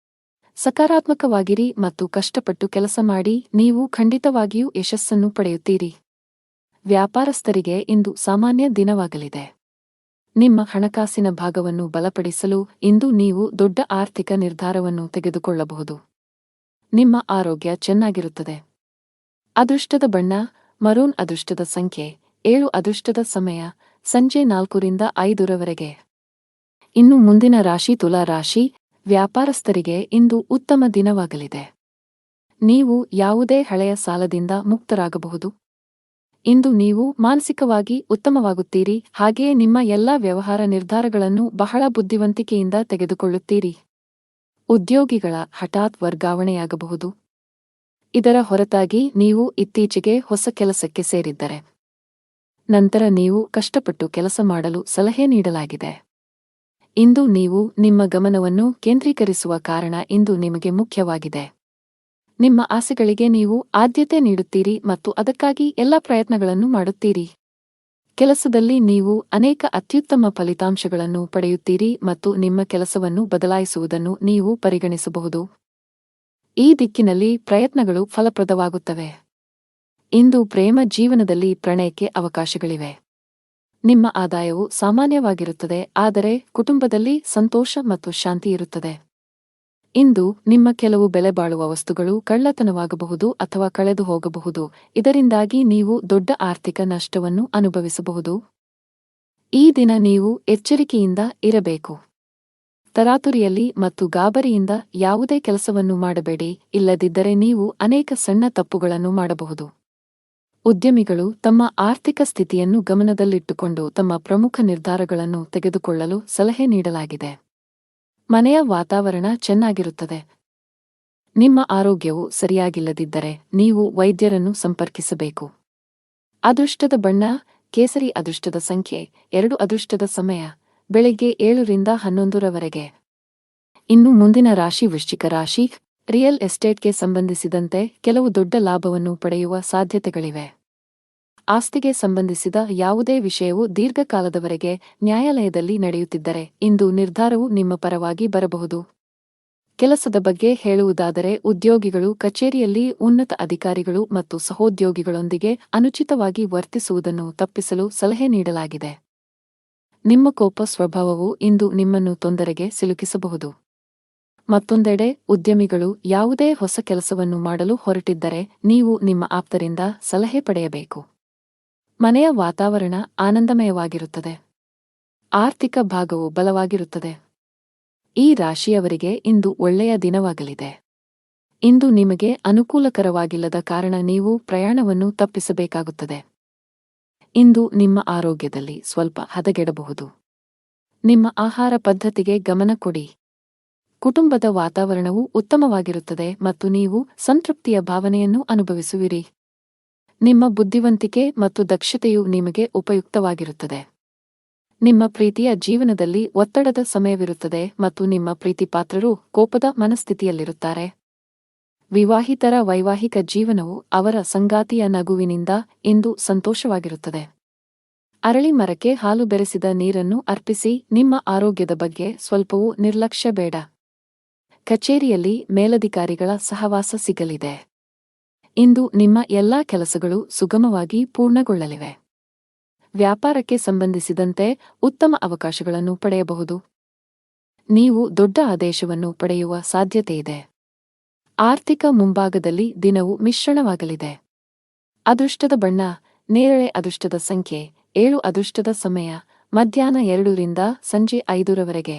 ಸಕಾರಾತ್ಮಕವಾಗಿರಿ ಮತ್ತು ಕಷ್ಟಪಟ್ಟು ಕೆಲಸ ಮಾಡಿ. ನೀವು ಖಂಡಿತವಾಗಿಯೂ ಯಶಸ್ಸನ್ನು ಪಡೆಯುತ್ತೀರಿ. ವ್ಯಾಪಾರಸ್ಥರಿಗೆ ಇಂದು ಸಾಮಾನ್ಯ ದಿನವಾಗಲಿದೆ. ನಿಮ್ಮ ಹಣಕಾಸಿನ ಭಾಗವನ್ನು ಬಲಪಡಿಸಲು ಇಂದು ನೀವು ದೊಡ್ಡ ಆರ್ಥಿಕ ನಿರ್ಧಾರವನ್ನು ತೆಗೆದುಕೊಳ್ಳಬಹುದು. ನಿಮ್ಮ ಆರೋಗ್ಯ ಚೆನ್ನಾಗಿರುತ್ತದೆ. ಅದೃಷ್ಟದ ಬಣ್ಣ ಮರೂನ್. ಅದೃಷ್ಟದ ಸಂಖ್ಯೆ 7. ಅದೃಷ್ಟದ ಸಮಯ ಸಂಜೆ 4 ರಿಂದ 5 ರವರೆಗೆ. ಇನ್ನು ಮುಂದಿನ ರಾಶಿ ತುಲಾ ರಾಶಿ. ವ್ಯಾಪಾರಸ್ಥರಿಗೆ ಇಂದು ಉತ್ತಮ ದಿನವಾಗಲಿದೆ. ನೀವು ಯಾವುದೇ ಹಳೆಯ ಸಾಲದಿಂದ ಮುಕ್ತರಾಗಬಹುದು. ಇಂದು ನೀವು ಮಾನಸಿಕವಾಗಿ ಉತ್ತಮವಾಗುತ್ತೀರಿ, ಹಾಗೆಯೇ ನಿಮ್ಮ ಎಲ್ಲಾ ವ್ಯವಹಾರ ನಿರ್ಧಾರಗಳನ್ನು ಬಹಳ ಬುದ್ಧಿವಂತಿಕೆಯಿಂದ ತೆಗೆದುಕೊಳ್ಳುತ್ತೀರಿ. ಉದ್ಯೋಗಿಗಳ ಹಠಾತ್ ವರ್ಗಾವಣೆಯಾಗಬಹುದು. ಇದರ ಹೊರತಾಗಿ ನೀವು ಇತ್ತೀಚೆಗೆ ಹೊಸ ಕೆಲಸಕ್ಕೆ ಸೇರಿದ್ದರೆ ನಂತರ ನೀವು ಕಷ್ಟಪಟ್ಟು ಕೆಲಸ ಮಾಡಲು ಸಲಹೆ ನೀಡಲಾಗಿದೆ. ಇಂದು ನೀವು ನಿಮ್ಮ ಗಮನವನ್ನು ಕೇಂದ್ರೀಕರಿಸುವ ಕಾರಣ ಇಂದು ನಿಮಗೆ ಮುಖ್ಯವಾಗಿದೆ. ನಿಮ್ಮ ಆಸೆಗಳಿಗೆ ನೀವು ಆದ್ಯತೆ ನೀಡುತ್ತೀರಿ ಮತ್ತು ಅದಕ್ಕಾಗಿ ಎಲ್ಲ ಪ್ರಯತ್ನಗಳನ್ನು ಮಾಡುತ್ತೀರಿ. ಕೆಲಸದಲ್ಲಿ ನೀವು ಅನೇಕ ಅತ್ಯುತ್ತಮ ಫಲಿತಾಂಶಗಳನ್ನು ಪಡೆಯುತ್ತೀರಿ ಮತ್ತು ನಿಮ್ಮ ಕೆಲಸವನ್ನು ಬದಲಾಯಿಸುವುದನ್ನು ನೀವು ಪರಿಗಣಿಸಬಹುದು. ಈ ದಿಕ್ಕಿನಲ್ಲಿ ಪ್ರಯತ್ನಗಳು ಫಲಪ್ರದವಾಗುತ್ತವೆ. ಇಂದು ಪ್ರೇಮ ಜೀವನದಲ್ಲಿ ಪ್ರಣಯಕ್ಕೆ ಅವಕಾಶಗಳಿವೆ. ನಿಮ್ಮ ಆದಾಯವು ಸಾಮಾನ್ಯವಾಗಿರುತ್ತದೆ, ಆದರೆ ಕುಟುಂಬದಲ್ಲಿ ಸಂತೋಷ ಮತ್ತು ಶಾಂತಿ ಇರುತ್ತದೆ. ಇಂದು ನಿಮ್ಮ ಕೆಲವು ಬೆಲೆಬಾಳುವ ವಸ್ತುಗಳು ಕಳ್ಳತನವಾಗಬಹುದು ಅಥವಾ ಕಳೆದು ಹೋಗಬಹುದು. ಇದರಿಂದಾಗಿ ನೀವು ದೊಡ್ಡ ಆರ್ಥಿಕ ನಷ್ಟವನ್ನು ಅನುಭವಿಸಬಹುದು. ಈ ದಿನ ನೀವು ಎಚ್ಚರಿಕೆಯಿಂದ ಇರಬೇಕು. ತರಾತುರಿಯಲ್ಲಿ ಮತ್ತು ಗಾಬರಿಯಿಂದ ಯಾವುದೇ ಕೆಲಸವನ್ನು ಮಾಡಬೇಡಿ, ಇಲ್ಲದಿದ್ದರೆ ನೀವು ಅನೇಕ ಸಣ್ಣ ತಪ್ಪುಗಳನ್ನು ಮಾಡಬಹುದು. ಉದ್ಯಮಿಗಳು ತಮ್ಮ ಆರ್ಥಿಕ ಸ್ಥಿತಿಯನ್ನು ಗಮನದಲ್ಲಿಟ್ಟುಕೊಂಡು ತಮ್ಮ ಪ್ರಮುಖ ನಿರ್ಧಾರಗಳನ್ನು ತೆಗೆದುಕೊಳ್ಳಲು ಸಲಹೆ ನೀಡಲಾಗಿದೆ. ಮನೆಯ ವಾತಾವರಣ ಚೆನ್ನಾಗಿರುತ್ತದೆ. ನಿಮ್ಮ ಆರೋಗ್ಯವು ಸರಿಯಾಗಿಲ್ಲದಿದ್ದರೆ ನೀವು ವೈದ್ಯರನ್ನು ಸಂಪರ್ಕಿಸಬೇಕು. ಅದೃಷ್ಟದ ಬಣ್ಣ ಕೇಸರಿ. ಅದೃಷ್ಟದ ಸಂಖ್ಯೆ 2. ಅದೃಷ್ಟದ ಸಮಯ ಬೆಳಿಗ್ಗೆ 7 ರಿಂದ 11 ರವರೆಗೆ. ಇನ್ನು ಮುಂದಿನ ರಾಶಿ ವೃಶ್ಚಿಕ ರಾಶಿ. ರಿಯಲ್ ಎಸ್ಟೇಟ್ಗೆ ಸಂಬಂಧಿಸಿದಂತೆ ಕೆಲವು ದೊಡ್ಡ ಲಾಭವನ್ನು ಪಡೆಯುವ ಸಾಧ್ಯತೆಗಳಿವೆ. ಆಸ್ತಿಗೆ ಸಂಬಂಧಿಸಿದ ಯಾವುದೇ ವಿಷಯವು ದೀರ್ಘಕಾಲದವರೆಗೆ ನ್ಯಾಯಾಲಯದಲ್ಲಿ ನಡೆಯುತ್ತಿದ್ದರೆ ಇಂದು ನಿರ್ಧಾರವು ನಿಮ್ಮ ಪರವಾಗಿ ಬರಬಹುದು. ಕೆಲಸದ ಬಗ್ಗೆ ಹೇಳುವುದಾದರೆ, ಉದ್ಯೋಗಿಗಳು ಕಚೇರಿಯಲ್ಲಿ ಉನ್ನತ ಅಧಿಕಾರಿಗಳು ಮತ್ತು ಸಹೋದ್ಯೋಗಿಗಳೊಂದಿಗೆ ಅನುಚಿತವಾಗಿ ವರ್ತಿಸುವುದನ್ನು ತಪ್ಪಿಸಲು ಸಲಹೆ ನೀಡಲಾಗಿದೆ. ನಿಮ್ಮ ಕೋಪ ಸ್ವಭಾವವು ಇಂದು ನಿಮ್ಮನ್ನು ತೊಂದರೆಗೆ ಸಿಲುಕಿಸಬಹುದು. ಮತ್ತೊಂದೆಡೆ, ಉದ್ಯಮಿಗಳು ಯಾವುದೇ ಹೊಸ ಕೆಲಸವನ್ನು ಮಾಡಲು ಹೊರಟಿದ್ದರೆ ನೀವು ನಿಮ್ಮ ಆಪ್ತರಿಂದ ಸಲಹೆ ಪಡೆಯಬೇಕು. ಮನೆಯ ವಾತಾವರಣ ಆನಂದಮಯವಾಗಿರುತ್ತದೆ. ಆರ್ಥಿಕ ಭಾಗವು ಬಲವಾಗಿರುತ್ತದೆ. ಈ ರಾಶಿಯವರಿಗೆ ಇಂದು ಒಳ್ಳೆಯ ದಿನವಾಗಲಿದೆ. ಇಂದು ನಿಮಗೆ ಅನುಕೂಲಕರವಾಗಿಲ್ಲದ ಕಾರಣ ನೀವು ಪ್ರಯಾಣವನ್ನು ತಪ್ಪಿಸಬೇಕಾಗುತ್ತದೆ. ಇಂದು ನಿಮ್ಮ ಆರೋಗ್ಯದಲ್ಲಿ ಸ್ವಲ್ಪ ಹದಗೆಡಬಹುದು. ನಿಮ್ಮ ಆಹಾರ ಪದ್ಧತಿಗೆ ಗಮನ ಕೊಡಿ. ಕುಟುಂಬದ ವಾತಾವರಣವು ಉತ್ತಮವಾಗಿರುತ್ತದೆ ಮತ್ತು ನೀವು ಸಂತೃಪ್ತಿಯ ಭಾವನೆಯನ್ನು ಅನುಭವಿಸುವಿರಿ. ನಿಮ್ಮ ಬುದ್ಧಿವಂತಿಕೆ ಮತ್ತು ದಕ್ಷತೆಯು ನಿಮಗೆ ಉಪಯುಕ್ತವಾಗಿರುತ್ತದೆ. ನಿಮ್ಮ ಪ್ರೀತಿಯ ಜೀವನದಲ್ಲಿ ಒತ್ತಡದ ಸಮಯವಿರುತ್ತದೆ ಮತ್ತು ನಿಮ್ಮ ಪ್ರೀತಿಪಾತ್ರರು ಕೋಪದ ಮನಸ್ಥಿತಿಯಲ್ಲಿರುತ್ತಾರೆ. ವಿವಾಹಿತರ ವೈವಾಹಿಕ ಜೀವನವು ಅವರ ಸಂಗಾತಿಯ ನಗುವಿನಿಂದ ಇಂದು ಸಂತೋಷವಾಗಿರುತ್ತದೆ. ಅರಳಿ ಮರಕ್ಕೆ ಹಾಲು ಬೆರೆಸಿದ ನೀರನ್ನು ಅರ್ಪಿಸಿ. ನಿಮ್ಮ ಆರೋಗ್ಯದ ಬಗ್ಗೆ ಸ್ವಲ್ಪವೂ ನಿರ್ಲಕ್ಷ್ಯ ಬೇಡ. ಕಚೇರಿಯಲ್ಲಿ ಮೇಲಧಿಕಾರಿಗಳ ಸಹವಾಸ ಸಿಗಲಿದೆ. ಇಂದು ನಿಮ್ಮ ಎಲ್ಲಾ ಕೆಲಸಗಳು ಸುಗಮವಾಗಿ ಪೂರ್ಣಗೊಳ್ಳಲಿವೆ. ವ್ಯಾಪಾರಕ್ಕೆ ಸಂಬಂಧಿಸಿದಂತೆ ಉತ್ತಮ ಅವಕಾಶಗಳನ್ನು ಪಡೆಯಬಹುದು. ನೀವು ದೊಡ್ಡ ಆದೇಶವನ್ನು ಪಡೆಯುವ ಸಾಧ್ಯತೆಯಿದೆ. ಆರ್ಥಿಕ ಮುಂಭಾಗದಲ್ಲಿ ದಿನವು ಮಿಶ್ರಣವಾಗಲಿದೆ. ಅದೃಷ್ಟದ ಬಣ್ಣ ನೇರಳೆ. ಅದೃಷ್ಟದ ಸಂಖ್ಯೆ 7. ಅದೃಷ್ಟದ ಸಮಯ ಮಧ್ಯಾಹ್ನ 2 ರಿಂದ ಸಂಜೆ 5 ರವರೆಗೆ.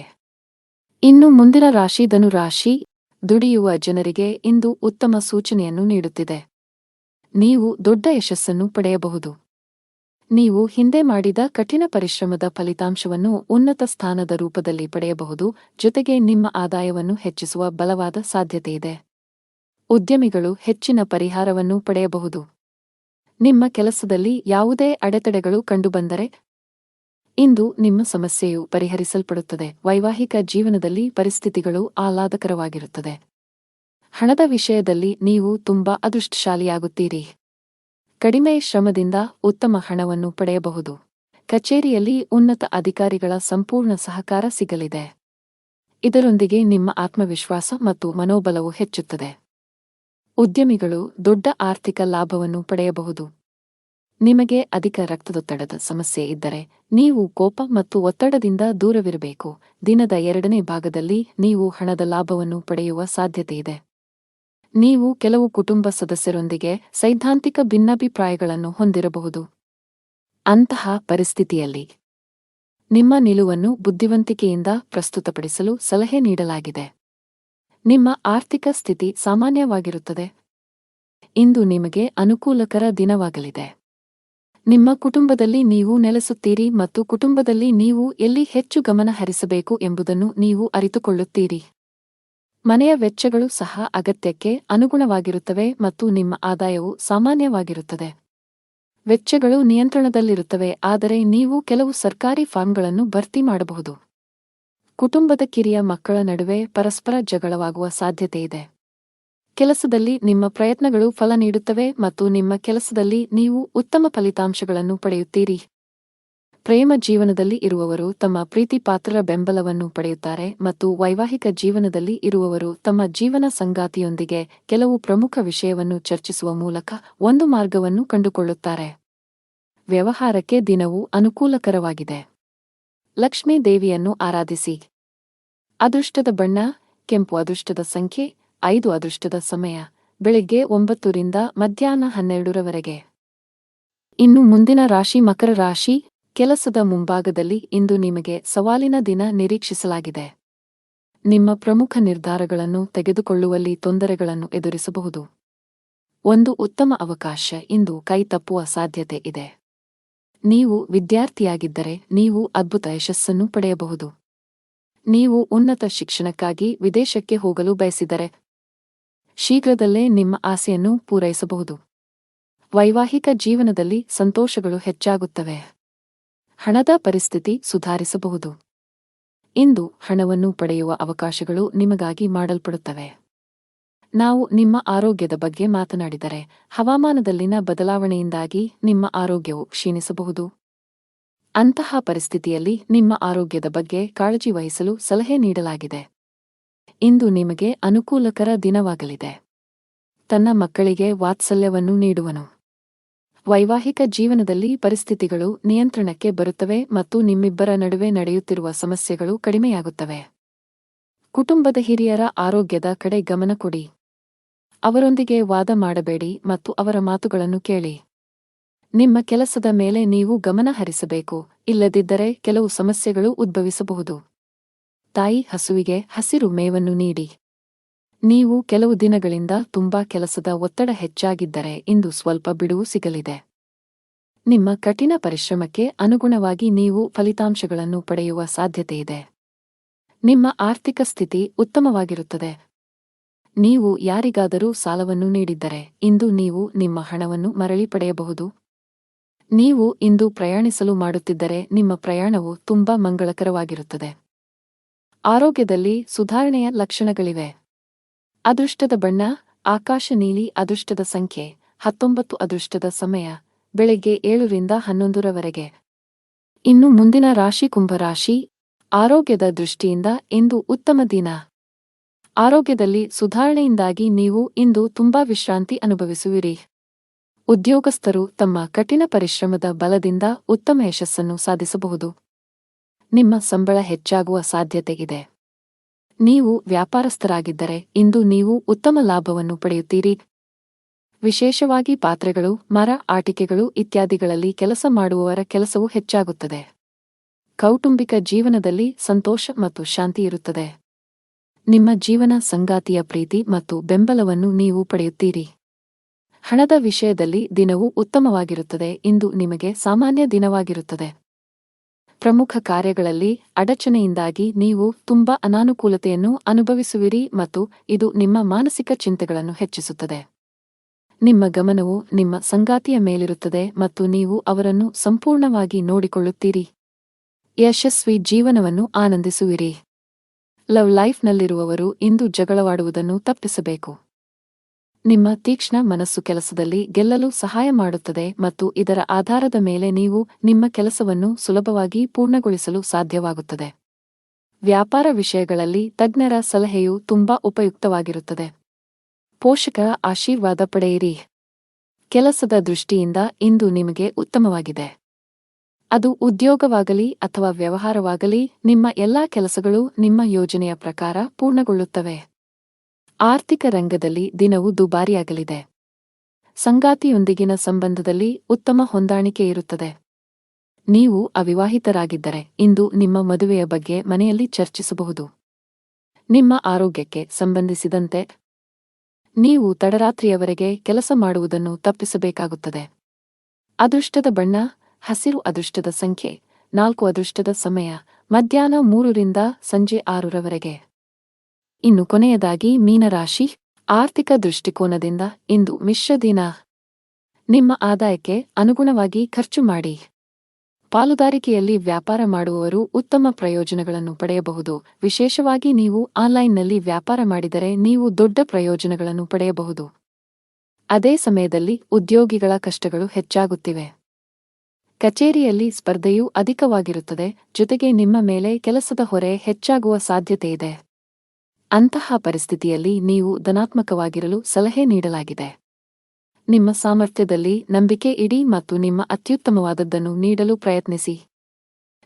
ಇನ್ನು ಮುಂದಿನ ರಾಶಿ ಧನು ರಾಶಿ. ದುಡಿಯುವ ಜನರಿಗೆ ಇಂದು ಉತ್ತಮ ಸೂಚನೆಯನ್ನು ನೀಡುತ್ತಿದೆ. ನೀವು ದೊಡ್ಡ ಯಶಸ್ಸನ್ನು ಪಡೆಯಬಹುದು. ನೀವು ಹಿಂದೆ ಮಾಡಿದ ಕಠಿಣ ಪರಿಶ್ರಮದ ಫಲಿತಾಂಶವನ್ನು ಉನ್ನತ ಸ್ಥಾನದ ರೂಪದಲ್ಲಿ ಪಡೆಯಬಹುದು. ಜೊತೆಗೆ ನಿಮ್ಮ ಆದಾಯವನ್ನು ಹೆಚ್ಚಿಸುವ ಬಲವಾದ ಸಾಧ್ಯತೆಯಿದೆ. ಉದ್ಯಮಿಗಳು ಹೆಚ್ಚಿನ ಪರಿಹಾರವನ್ನು ಪಡೆಯಬಹುದು. ನಿಮ್ಮ ಕೆಲಸದಲ್ಲಿ ಯಾವುದೇ ಅಡೆತಡೆಗಳು ಕಂಡುಬಂದರೆ ಇಂದು ನಿಮ್ಮ ಸಮಸ್ಯೆಯು ಪರಿಹರಿಸಲ್ಪಡುತ್ತದೆ. ವೈವಾಹಿಕ ಜೀವನದಲ್ಲಿ ಪರಿಸ್ಥಿತಿಗಳು ಆಹ್ಲಾದಕರವಾಗಿರುತ್ತದೆ. ಹಣದ ವಿಷಯದಲ್ಲಿ ನೀವು ತುಂಬಾ ಅದೃಷ್ಟಶಾಲಿಯಾಗುತ್ತೀರಿ. ಕಡಿಮೆ ಶ್ರಮದಿಂದ ಉತ್ತಮ ಹಣವನ್ನು ಪಡೆಯಬಹುದು. ಕಚೇರಿಯಲ್ಲಿ ಉನ್ನತ ಅಧಿಕಾರಿಗಳ ಸಂಪೂರ್ಣ ಸಹಕಾರ ಸಿಗಲಿದೆ. ಇದರೊಂದಿಗೆ ನಿಮ್ಮ ಆತ್ಮವಿಶ್ವಾಸ ಮತ್ತು ಮನೋಬಲವು ಹೆಚ್ಚುತ್ತದೆ. ಉದ್ಯಮಿಗಳು ದೊಡ್ಡ ಆರ್ಥಿಕ ಲಾಭವನ್ನು ಪಡೆಯಬಹುದು. ನಿಮಗೆ ಅಧಿಕ ರಕ್ತದೊತ್ತಡದ ಸಮಸ್ಯೆ ಇದ್ದರೆ ನೀವು ಕೋಪ ಮತ್ತು ಒತ್ತಡದಿಂದ ದೂರವಿರಬೇಕು. ದಿನದ 2ನೇ ಭಾಗದಲ್ಲಿ ನೀವು ಹಣದ ಲಾಭವನ್ನು ಪಡೆಯುವ ಸಾಧ್ಯತೆಯಿದೆ. ನೀವು ಕೆಲವು ಕುಟುಂಬ ಸದಸ್ಯರೊಂದಿಗೆ ಸೈದ್ಧಾಂತಿಕ ಭಿನ್ನಾಭಿಪ್ರಾಯಗಳನ್ನು ಹೊಂದಿರಬಹುದು. ಅಂತಹ ಪರಿಸ್ಥಿತಿಯಲ್ಲಿ ನಿಮ್ಮ ನಿಲುವನ್ನು ಬುದ್ಧಿವಂತಿಕೆಯಿಂದ ಪ್ರಸ್ತುತಪಡಿಸಲು ಸಲಹೆ ನೀಡಲಾಗಿದೆ. ನಿಮ್ಮ ಆರ್ಥಿಕ ಸ್ಥಿತಿ ಸಾಮಾನ್ಯವಾಗಿರುತ್ತದೆ. ಇಂದು ನಿಮಗೆ ಅನುಕೂಲಕರ ದಿನವಾಗಲಿದೆ. ನಿಮ್ಮ ಕುಟುಂಬದಲ್ಲಿ ನೀವು ನೆಲೆಸುತ್ತೀರಿ ಮತ್ತು ಕುಟುಂಬದಲ್ಲಿ ನೀವು ಎಲ್ಲಿ ಹೆಚ್ಚು ಗಮನ ಹರಿಸಬೇಕು ಎಂಬುದನ್ನು ನೀವು ಅರಿತುಕೊಳ್ಳುತ್ತೀರಿ. ಮನೆಯ ವೆಚ್ಚಗಳು ಸಹ ಅಗತ್ಯಕ್ಕೆ ಅನುಗುಣವಾಗಿರುತ್ತವೆ ಮತ್ತು ನಿಮ್ಮ ಆದಾಯವು ಸಾಮಾನ್ಯವಾಗಿರುತ್ತದೆ. ವೆಚ್ಚಗಳು ನಿಯಂತ್ರಣದಲ್ಲಿರುತ್ತವೆ, ಆದರೆ ನೀವು ಕೆಲವು ಸರ್ಕಾರಿ ಫಾರ್ಮ್ಗಳನ್ನು ಭರ್ತಿ ಮಾಡಬಹುದು. ಕುಟುಂಬದ ಕಿರಿಯ ಮಕ್ಕಳ ನಡುವೆ ಪರಸ್ಪರ ಜಗಳವಾಗುವ ಸಾಧ್ಯತೆಯಿದೆ. ಕೆಲಸದಲ್ಲಿ ನಿಮ್ಮ ಪ್ರಯತ್ನಗಳು ಫಲ ನೀಡುತ್ತವೆ ಮತ್ತು ನಿಮ್ಮ ಕೆಲಸದಲ್ಲಿ ನೀವು ಉತ್ತಮ ಫಲಿತಾಂಶಗಳನ್ನು ಪಡೆಯುತ್ತೀರಿ. ಪ್ರೇಮ ಜೀವನದಲ್ಲಿ ಇರುವವರು ತಮ್ಮ ಪ್ರೀತಿಪಾತ್ರರ ಬೆಂಬಲವನ್ನು ಪಡೆಯುತ್ತಾರೆ ಮತ್ತು ವೈವಾಹಿಕ ಜೀವನದಲ್ಲಿ ಇರುವವರು ತಮ್ಮ ಜೀವನ ಸಂಗಾತಿಯೊಂದಿಗೆ ಕೆಲವು ಪ್ರಮುಖ ವಿಷಯವನ್ನು ಚರ್ಚಿಸುವ ಮೂಲಕ ಒಂದು ಮಾರ್ಗವನ್ನು ಕಂಡುಕೊಳ್ಳುತ್ತಾರೆ. ವ್ಯವಹಾರಕ್ಕೆ ದಿನವು ಅನುಕೂಲಕರವಾಗಿದೆ. ಲಕ್ಷ್ಮೀ ದೇವಿಯನ್ನು ಆರಾಧಿಸಿ. ಅದೃಷ್ಟದ ಬಣ್ಣ ಕೆಂಪು. ಅದೃಷ್ಟದ ಸಂಖ್ಯೆ 5. ಅದೃಷ್ಟದ ಸಮಯ ಬೆಳಿಗ್ಗೆ 9 ರಿಂದ ಮಧ್ಯಾಹ್ನ 12 ರವರೆಗೆ. ಇನ್ನು ಮುಂದಿನ ರಾಶಿ ಮಕರ ರಾಶಿ. ಕೆಲಸದ ಮುಂಭಾಗದಲ್ಲಿ ಇಂದು ನಿಮಗೆ ಸವಾಲಿನ ದಿನ ನಿರೀಕ್ಷಿಸಲಾಗಿದೆ. ನಿಮ್ಮ ಪ್ರಮುಖ ನಿರ್ಧಾರಗಳನ್ನು ತೆಗೆದುಕೊಳ್ಳುವಲ್ಲಿ ತೊಂದರೆಗಳನ್ನು ಎದುರಿಸಬಹುದು. ಒಂದು ಉತ್ತಮ ಅವಕಾಶ ಇಂದು ಕೈತಪ್ಪುವ ಸಾಧ್ಯತೆ ಇದೆ. ನೀವು ವಿದ್ಯಾರ್ಥಿಯಾಗಿದ್ದರೆ ನೀವು ಅದ್ಭುತ ಯಶಸ್ಸನ್ನು ಪಡೆಯಬಹುದು. ನೀವು ಉನ್ನತ ಶಿಕ್ಷಣಕ್ಕಾಗಿ ವಿದೇಶಕ್ಕೆ ಹೋಗಲು ಬಯಸಿದರೆ ಶೀಘ್ರದಲ್ಲೇ ನಿಮ್ಮ ಆಸೆಯನ್ನು ಪೂರೈಸಬಹುದು. ವೈವಾಹಿಕ ಜೀವನದಲ್ಲಿ ಸಂತೋಷಗಳು ಹೆಚ್ಚಾಗುತ್ತವೆ. ಹಣದ ಪರಿಸ್ಥಿತಿ ಸುಧಾರಿಸಬಹುದು. ಇಂದು ಹಣವನ್ನು ಪಡೆಯುವ ಅವಕಾಶಗಳು ನಿಮಗಾಗಿ ಮಾಡಲ್ಪಡುತ್ತವೆ. ನಾವು ನಿಮ್ಮ ಆರೋಗ್ಯದ ಬಗ್ಗೆ ಮಾತನಾಡಿದರೆ ಹವಾಮಾನದಲ್ಲಿನ ಬದಲಾವಣೆಯಿಂದಾಗಿ ನಿಮ್ಮ ಆರೋಗ್ಯವು ಕ್ಷೀಣಿಸಬಹುದು. ಅಂತಹ ಪರಿಸ್ಥಿತಿಯಲ್ಲಿ ನಿಮ್ಮ ಆರೋಗ್ಯದ ಬಗ್ಗೆ ಕಾಳಜಿ ವಹಿಸಲು ಸಲಹೆ ನೀಡಲಾಗಿದೆ. ಇಂದು ನಿಮಗೆ ಅನುಕೂಲಕರ ದಿನವಾಗಲಿದೆ. ತನ್ನ ಮಕ್ಕಳಿಗೆ ವಾತ್ಸಲ್ಯವನ್ನು ನೀಡುವನು. ವೈವಾಹಿಕ ಜೀವನದಲ್ಲಿ ಪರಿಸ್ಥಿತಿಗಳು ನಿಯಂತ್ರಣಕ್ಕೆ ಬರುತ್ತವೆ ಮತ್ತು ನಿಮ್ಮಿಬ್ಬರ ನಡುವೆ ನಡೆಯುತ್ತಿರುವ ಸಮಸ್ಯೆಗಳು ಕಡಿಮೆಯಾಗುತ್ತವೆ. ಕುಟುಂಬದ ಹಿರಿಯರ ಆರೋಗ್ಯದ ಕಡೆ ಗಮನ ಕೊಡಿ. ಅವರೊಂದಿಗೆ ವಾದ ಮಾಡಬೇಡಿ ಮತ್ತು ಅವರ ಮಾತುಗಳನ್ನು ಕೇಳಿ. ನಿಮ್ಮ ಕೆಲಸದ ಮೇಲೆ ನೀವು ಗಮನ ಹರಿಸಬೇಕು, ಇಲ್ಲದಿದ್ದರೆ ಕೆಲವು ಸಮಸ್ಯೆಗಳು ಉದ್ಭವಿಸಬಹುದು. ತಾಯಿ ಹಸುವಿಗೆ ಹಸಿರು ಮೇವನ್ನು ನೀಡಿ. ನೀವು ಕೆಲವು ದಿನಗಳಿಂದ ತುಂಬಾ ಕೆಲಸದ ಒತ್ತಡ ಹೆಚ್ಚಾಗಿದ್ದರೆ ಇಂದು ಸ್ವಲ್ಪ ಬಿಡುವು ಸಿಗಲಿದೆ. ನಿಮ್ಮ ಕಠಿಣ ಪರಿಶ್ರಮಕ್ಕೆ ಅನುಗುಣವಾಗಿ ನೀವು ಫಲಿತಾಂಶಗಳನ್ನು ಪಡೆಯುವ ಸಾಧ್ಯತೆಯಿದೆ. ನಿಮ್ಮ ಆರ್ಥಿಕ ಸ್ಥಿತಿ ಉತ್ತಮವಾಗಿರುತ್ತದೆ. ನೀವು ಯಾರಿಗಾದರೂ ಸಾಲವನ್ನು ನೀಡಿದ್ದರೆ ಇಂದು ನೀವು ನಿಮ್ಮ ಹಣವನ್ನು ಮರಳಿ ಪಡೆಯಬಹುದು. ನೀವು ಇಂದು ಪ್ರಯಾಣಿಸಲು ಮಾಡುತ್ತಿದ್ದರೆ ನಿಮ್ಮ ಪ್ರಯಾಣವು ತುಂಬಾ ಮಂಗಳಕರವಾಗಿರುತ್ತದೆ. ಆರೋಗ್ಯದಲ್ಲಿ ಸುಧಾರಣೆಯ ಲಕ್ಷಣಗಳಿವೆ. ಅದೃಷ್ಟದ ಬಣ್ಣ ಆಕಾಶ ನೀಲಿ. ಅದೃಷ್ಟದ ಸಂಖ್ಯೆ 19. ಅದೃಷ್ಟದ ಸಮಯ ಬೆಳಗ್ಗೆ 7 ರಿಂದ 11 ಇನ್ನು ಮುಂದಿನ ರಾಶಿ ಕುಂಭರಾಶಿ. ಆರೋಗ್ಯದ ದೃಷ್ಟಿಯಿಂದ ಇಂದು ಉತ್ತಮ ದಿನ. ಆರೋಗ್ಯದಲ್ಲಿ ಸುಧಾರಣೆಯಿಂದಾಗಿ ನೀವು ಇಂದು ತುಂಬಾ ವಿಶ್ರಾಂತಿ ಅನುಭವಿಸುವಿರಿ. ಉದ್ಯೋಗಸ್ಥರು ತಮ್ಮ ಕಠಿಣ ಪರಿಶ್ರಮದ ಬಲದಿಂದ ಉತ್ತಮ ಯಶಸ್ಸನ್ನು ಸಾಧಿಸಬಹುದು. ನಿಮ್ಮ ಸಂಬಳ ಹೆಚ್ಚಾಗುವ ಸಾಧ್ಯತೆ ಇದೆ. ನೀವು ವ್ಯಾಪಾರಸ್ಥರಾಗಿದ್ದರೆ ಇಂದು ನೀವು ಉತ್ತಮ ಲಾಭವನ್ನು ಪಡೆಯುತ್ತೀರಿ. ವಿಶೇಷವಾಗಿ ಪಾತ್ರೆಗಳು, ಮರ, ಆಟಿಕೆಗಳು ಇತ್ಯಾದಿಗಳಲ್ಲಿ ಕೆಲಸ ಮಾಡುವವರ ಕೆಲಸವು ಹೆಚ್ಚಾಗುತ್ತದೆ. ಕೌಟುಂಬಿಕ ಜೀವನದಲ್ಲಿ ಸಂತೋಷ ಮತ್ತು ಶಾಂತಿ ಇರುತ್ತದೆ. ನಿಮ್ಮ ಜೀವನ ಸಂಗಾತಿಯ ಪ್ರೀತಿ ಮತ್ತು ಬೆಂಬಲವನ್ನು ನೀವು ಪಡೆಯುತ್ತೀರಿ. ಹಣದ ವಿಷಯದಲ್ಲಿ ದಿನವು ಉತ್ತಮವಾಗಿರುತ್ತದೆ. ಇಂದು ನಿಮಗೆ ಸಾಮಾನ್ಯ ದಿನವಾಗಿರುತ್ತದೆ. ಪ್ರಮುಖ ಕಾರ್ಯಗಳಲ್ಲಿ ಅಡಚಣೆಯಿಂದಾಗಿ ನೀವು ತುಂಬಾ ಅನಾನುಕೂಲತೆಯನ್ನು ಅನುಭವಿಸುವಿರಿ ಮತ್ತು ಇದು ನಿಮ್ಮ ಮಾನಸಿಕ ಚಿಂತೆಗಳನ್ನು ಹೆಚ್ಚಿಸುತ್ತದೆ. ನಿಮ್ಮ ಗಮನವು ನಿಮ್ಮ ಸಂಗಾತಿಯ ಮೇಲಿರುತ್ತದೆ ಮತ್ತು ನೀವು ಅವರನ್ನು ಸಂಪೂರ್ಣವಾಗಿ ನೋಡಿಕೊಳ್ಳುತ್ತೀರಿ. ಯಶಸ್ವಿ ಜೀವನವನ್ನು ಆನಂದಿಸುವಿರಿ. ಲವ್ ಲೈಫ್ನಲ್ಲಿರುವವರು ಇಂದು ಜಗಳವಾಡುವುದನ್ನು ತಪ್ಪಿಸಬೇಕು. ನಿಮ್ಮ ತೀಕ್ಷ್ಣ ಮನಸ್ಸು ಕೆಲಸದಲ್ಲಿ ಗೆಲ್ಲಲು ಸಹಾಯ ಮಾಡುತ್ತದೆ ಮತ್ತು ಇದರ ಆಧಾರದ ಮೇಲೆ ನೀವು ನಿಮ್ಮ ಕೆಲಸವನ್ನು ಸುಲಭವಾಗಿ ಪೂರ್ಣಗೊಳಿಸಲು ಸಾಧ್ಯವಾಗುತ್ತದೆ. ವ್ಯಾಪಾರ ವಿಷಯಗಳಲ್ಲಿ ತಜ್ಞರ ಸಲಹೆಯು ತುಂಬಾ ಉಪಯುಕ್ತವಾಗಿರುತ್ತದೆ. ಪೋಷಕರ ಆಶೀರ್ವಾದ ಪಡೆಯಿರಿ. ಕೆಲಸದ ದೃಷ್ಟಿಯಿಂದ ಇಂದು ನಿಮಗೆ ಉತ್ತಮವಾಗಿದೆ. ಅದು ಉದ್ಯೋಗವಾಗಲಿ ಅಥವಾ ವ್ಯವಹಾರವಾಗಲಿ, ನಿಮ್ಮ ಎಲ್ಲಾ ಕೆಲಸಗಳು ನಿಮ್ಮ ಯೋಜನೆಯ ಪ್ರಕಾರ ಪೂರ್ಣಗೊಳ್ಳುತ್ತವೆ. ಆರ್ಥಿಕ ರಂಗದಲ್ಲಿ ದಿನವು ದುಬಾರಿಯಾಗಲಿದೆ. ಸಂಗಾತಿಯೊಂದಿಗಿನ ಸಂಬಂಧದಲ್ಲಿ ಉತ್ತಮ ಹೊಂದಾಣಿಕೆ ಇರುತ್ತದೆ. ನೀವು ಅವಿವಾಹಿತರಾಗಿದ್ದರೆ ಇಂದು ನಿಮ್ಮ ಮದುವೆಯ ಬಗ್ಗೆ ಮನೆಯಲ್ಲಿ ಚರ್ಚಿಸಬಹುದು. ನಿಮ್ಮ ಆರೋಗ್ಯಕ್ಕೆ ಸಂಬಂಧಿಸಿದಂತೆ ನೀವು ತಡರಾತ್ರಿಯವರೆಗೆ ಕೆಲಸ ಮಾಡುವುದನ್ನು ತಪ್ಪಿಸಬೇಕಾಗುತ್ತದೆ. ಅದೃಷ್ಟದ ಬಣ್ಣ ಹಸಿರು. ಅದೃಷ್ಟದ ಸಂಖ್ಯೆ 4. ಅದೃಷ್ಟದ ಸಮಯ ಮಧ್ಯಾಹ್ನ 3 ರಿಂದ ಸಂಜೆ 6 ಇನ್ನು ಕೊನೆಯದಾಗಿ ಮೀನರಾಶಿ. ಆರ್ಥಿಕ ದೃಷ್ಟಿಕೋನದಿಂದ ಇಂದು ಮಿಶ್ರ ದಿನ. ನಿಮ್ಮ ಆದಾಯಕ್ಕೆ ಅನುಗುಣವಾಗಿ ಖರ್ಚು ಮಾಡಿ. ಪಾಲುದಾರಿಕೆಯಲ್ಲಿ ವ್ಯಾಪಾರ ಮಾಡುವವರು ಉತ್ತಮ ಪ್ರಯೋಜನಗಳನ್ನು ಪಡೆಯಬಹುದು. ವಿಶೇಷವಾಗಿ ನೀವು ಆನ್ಲೈನ್ನಲ್ಲಿ ವ್ಯಾಪಾರ ಮಾಡಿದರೆ ನೀವು ದೊಡ್ಡ ಪ್ರಯೋಜನಗಳನ್ನು ಪಡೆಯಬಹುದು. ಅದೇ ಸಮಯದಲ್ಲಿ ಉದ್ಯೋಗಿಗಳ ಕಷ್ಟಗಳು ಹೆಚ್ಚಾಗುತ್ತಿವೆ. ಕಚೇರಿಯಲ್ಲಿ ಸ್ಪರ್ಧೆಯೂ ಅಧಿಕವಾಗಿರುತ್ತದೆ, ಜೊತೆಗೆ ನಿಮ್ಮ ಮೇಲೆ ಕೆಲಸದ ಹೊರೆ ಹೆಚ್ಚಾಗುವ ಸಾಧ್ಯತೆಯಿದೆ. ಅಂತಹ ಪರಿಸ್ಥಿತಿಯಲ್ಲಿ ನೀವು ಧನಾತ್ಮಕವಾಗಿರಲು ಸಲಹೆ ನೀಡಲಾಗಿದೆ. ನಿಮ್ಮ ಸಾಮರ್ಥ್ಯದಲ್ಲಿ ನಂಬಿಕೆ ಇಡಿ ಮತ್ತು ನಿಮ್ಮ ಅತ್ಯುತ್ತಮವಾದದ್ದನ್ನು ನೀಡಲು ಪ್ರಯತ್ನಿಸಿ.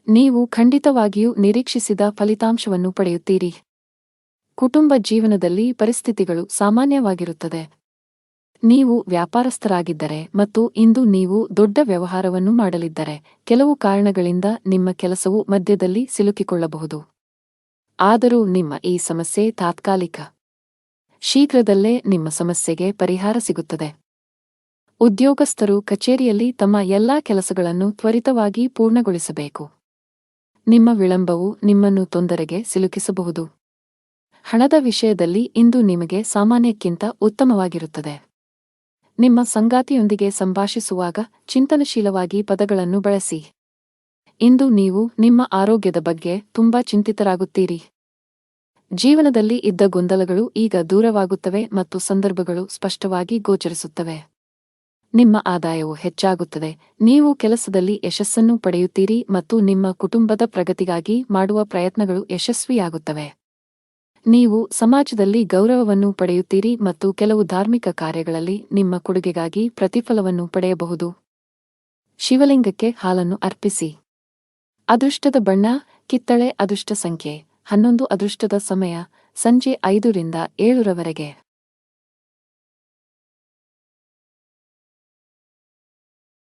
ನೀವು ಖಂಡಿತವಾಗಿಯೂ ನಿರೀಕ್ಷಿಸಿದ ಫಲಿತಾಂಶವನ್ನು ಪಡೆಯುತ್ತೀರಿ. ಕುಟುಂಬ ಜೀವನದಲ್ಲಿ ಪರಿಸ್ಥಿತಿಗಳು ಸಾಮಾನ್ಯವಾಗಿರುತ್ತದೆ. ನೀವು ವ್ಯಾಪಾರಸ್ಥರಾಗಿದ್ದರೆ ಮತ್ತು ಇಂದು ನೀವು ದೊಡ್ಡ ವ್ಯವಹಾರವನ್ನು ಮಾಡಲಿದ್ದರೆ ಕೆಲವು ಕಾರಣಗಳಿಂದ ನಿಮ್ಮ ಕೆಲಸವು ಮಧ್ಯದಲ್ಲಿ ಸಿಲುಕಿಕೊಳ್ಳಬಹುದು. ಆದರೂ ನಿಮ್ಮ ಈ ಸಮಸ್ಯೆ ತಾತ್ಕಾಲಿಕ. ಶೀಘ್ರದಲ್ಲೇ ನಿಮ್ಮ ಸಮಸ್ಯೆಗೆ ಪರಿಹಾರ ಸಿಗುತ್ತದೆ. ಉದ್ಯೋಗಸ್ಥರು ಕಚೇರಿಯಲ್ಲಿ ತಮ್ಮ ಎಲ್ಲಾ ಕೆಲಸಗಳನ್ನು ತ್ವರಿತವಾಗಿ ಪೂರ್ಣಗೊಳಿಸಬೇಕು. ನಿಮ್ಮ ವಿಳಂಬವು ನಿಮ್ಮನ್ನು ತೊಂದರೆಗೆ ಸಿಲುಕಿಸಬಹುದು. ಹಣದ ವಿಷಯದಲ್ಲಿ ಇಂದು ನಿಮಗೆ ಸಾಮಾನ್ಯಕ್ಕಿಂತ ಉತ್ತಮವಾಗಿರುತ್ತದೆ. ನಿಮ್ಮ ಸಂಗಾತಿಯೊಂದಿಗೆ ಸಂಭಾಷಿಸುವಾಗ ಚಿಂತನಶೀಲವಾಗಿ ಪದಗಳನ್ನು ಬಳಸಿ. ಇಂದು ನೀವು ನಿಮ್ಮ ಆರೋಗ್ಯದ ಬಗ್ಗೆ ತುಂಬಾ ಚಿಂತಿತರಾಗುತ್ತೀರಿ. ಜೀವನದಲ್ಲಿ ಇದ್ದ ಗೊಂದಲಗಳು ಈಗ ದೂರವಾಗುತ್ತವೆ ಮತ್ತು ಸಂದರ್ಭಗಳು ಸ್ಪಷ್ಟವಾಗಿ ಗೋಚರಿಸುತ್ತವೆ. ನಿಮ್ಮ ಆದಾಯವು ಹೆಚ್ಚಾಗುತ್ತದೆ, ನೀವು ಕೆಲಸದಲ್ಲಿ ಯಶಸ್ಸನ್ನು ಪಡೆಯುತ್ತೀರಿ ಮತ್ತು ನಿಮ್ಮ ಕುಟುಂಬದ ಪ್ರಗತಿಗಾಗಿ ಮಾಡುವ ಪ್ರಯತ್ನಗಳು ಯಶಸ್ವಿಯಾಗುತ್ತವೆ. ನೀವು ಸಮಾಜದಲ್ಲಿ ಗೌರವವನ್ನು ಪಡೆಯುತ್ತೀರಿ ಮತ್ತು ಕೆಲವು ಧಾರ್ಮಿಕ ಕಾರ್ಯಗಳಲ್ಲಿ ನಿಮ್ಮ ಕೊಡುಗೆಗಾಗಿ ಪ್ರತಿಫಲವನ್ನು ಪಡೆಯಬಹುದು. ಶಿವಲಿಂಗಕ್ಕೆ ಹಾಲನ್ನು ಅರ್ಪಿಸಿ. ಅದೃಷ್ಟದ ಬಣ್ಣ ಕಿತ್ತಳೆ. ಅದೃಷ್ಟ ಸಂಖ್ಯೆ 11. ಅದೃಷ್ಟದ ಸಮಯ ಸಂಜೆ 5 ರಿಂದ 7 ರವರೆಗೆ.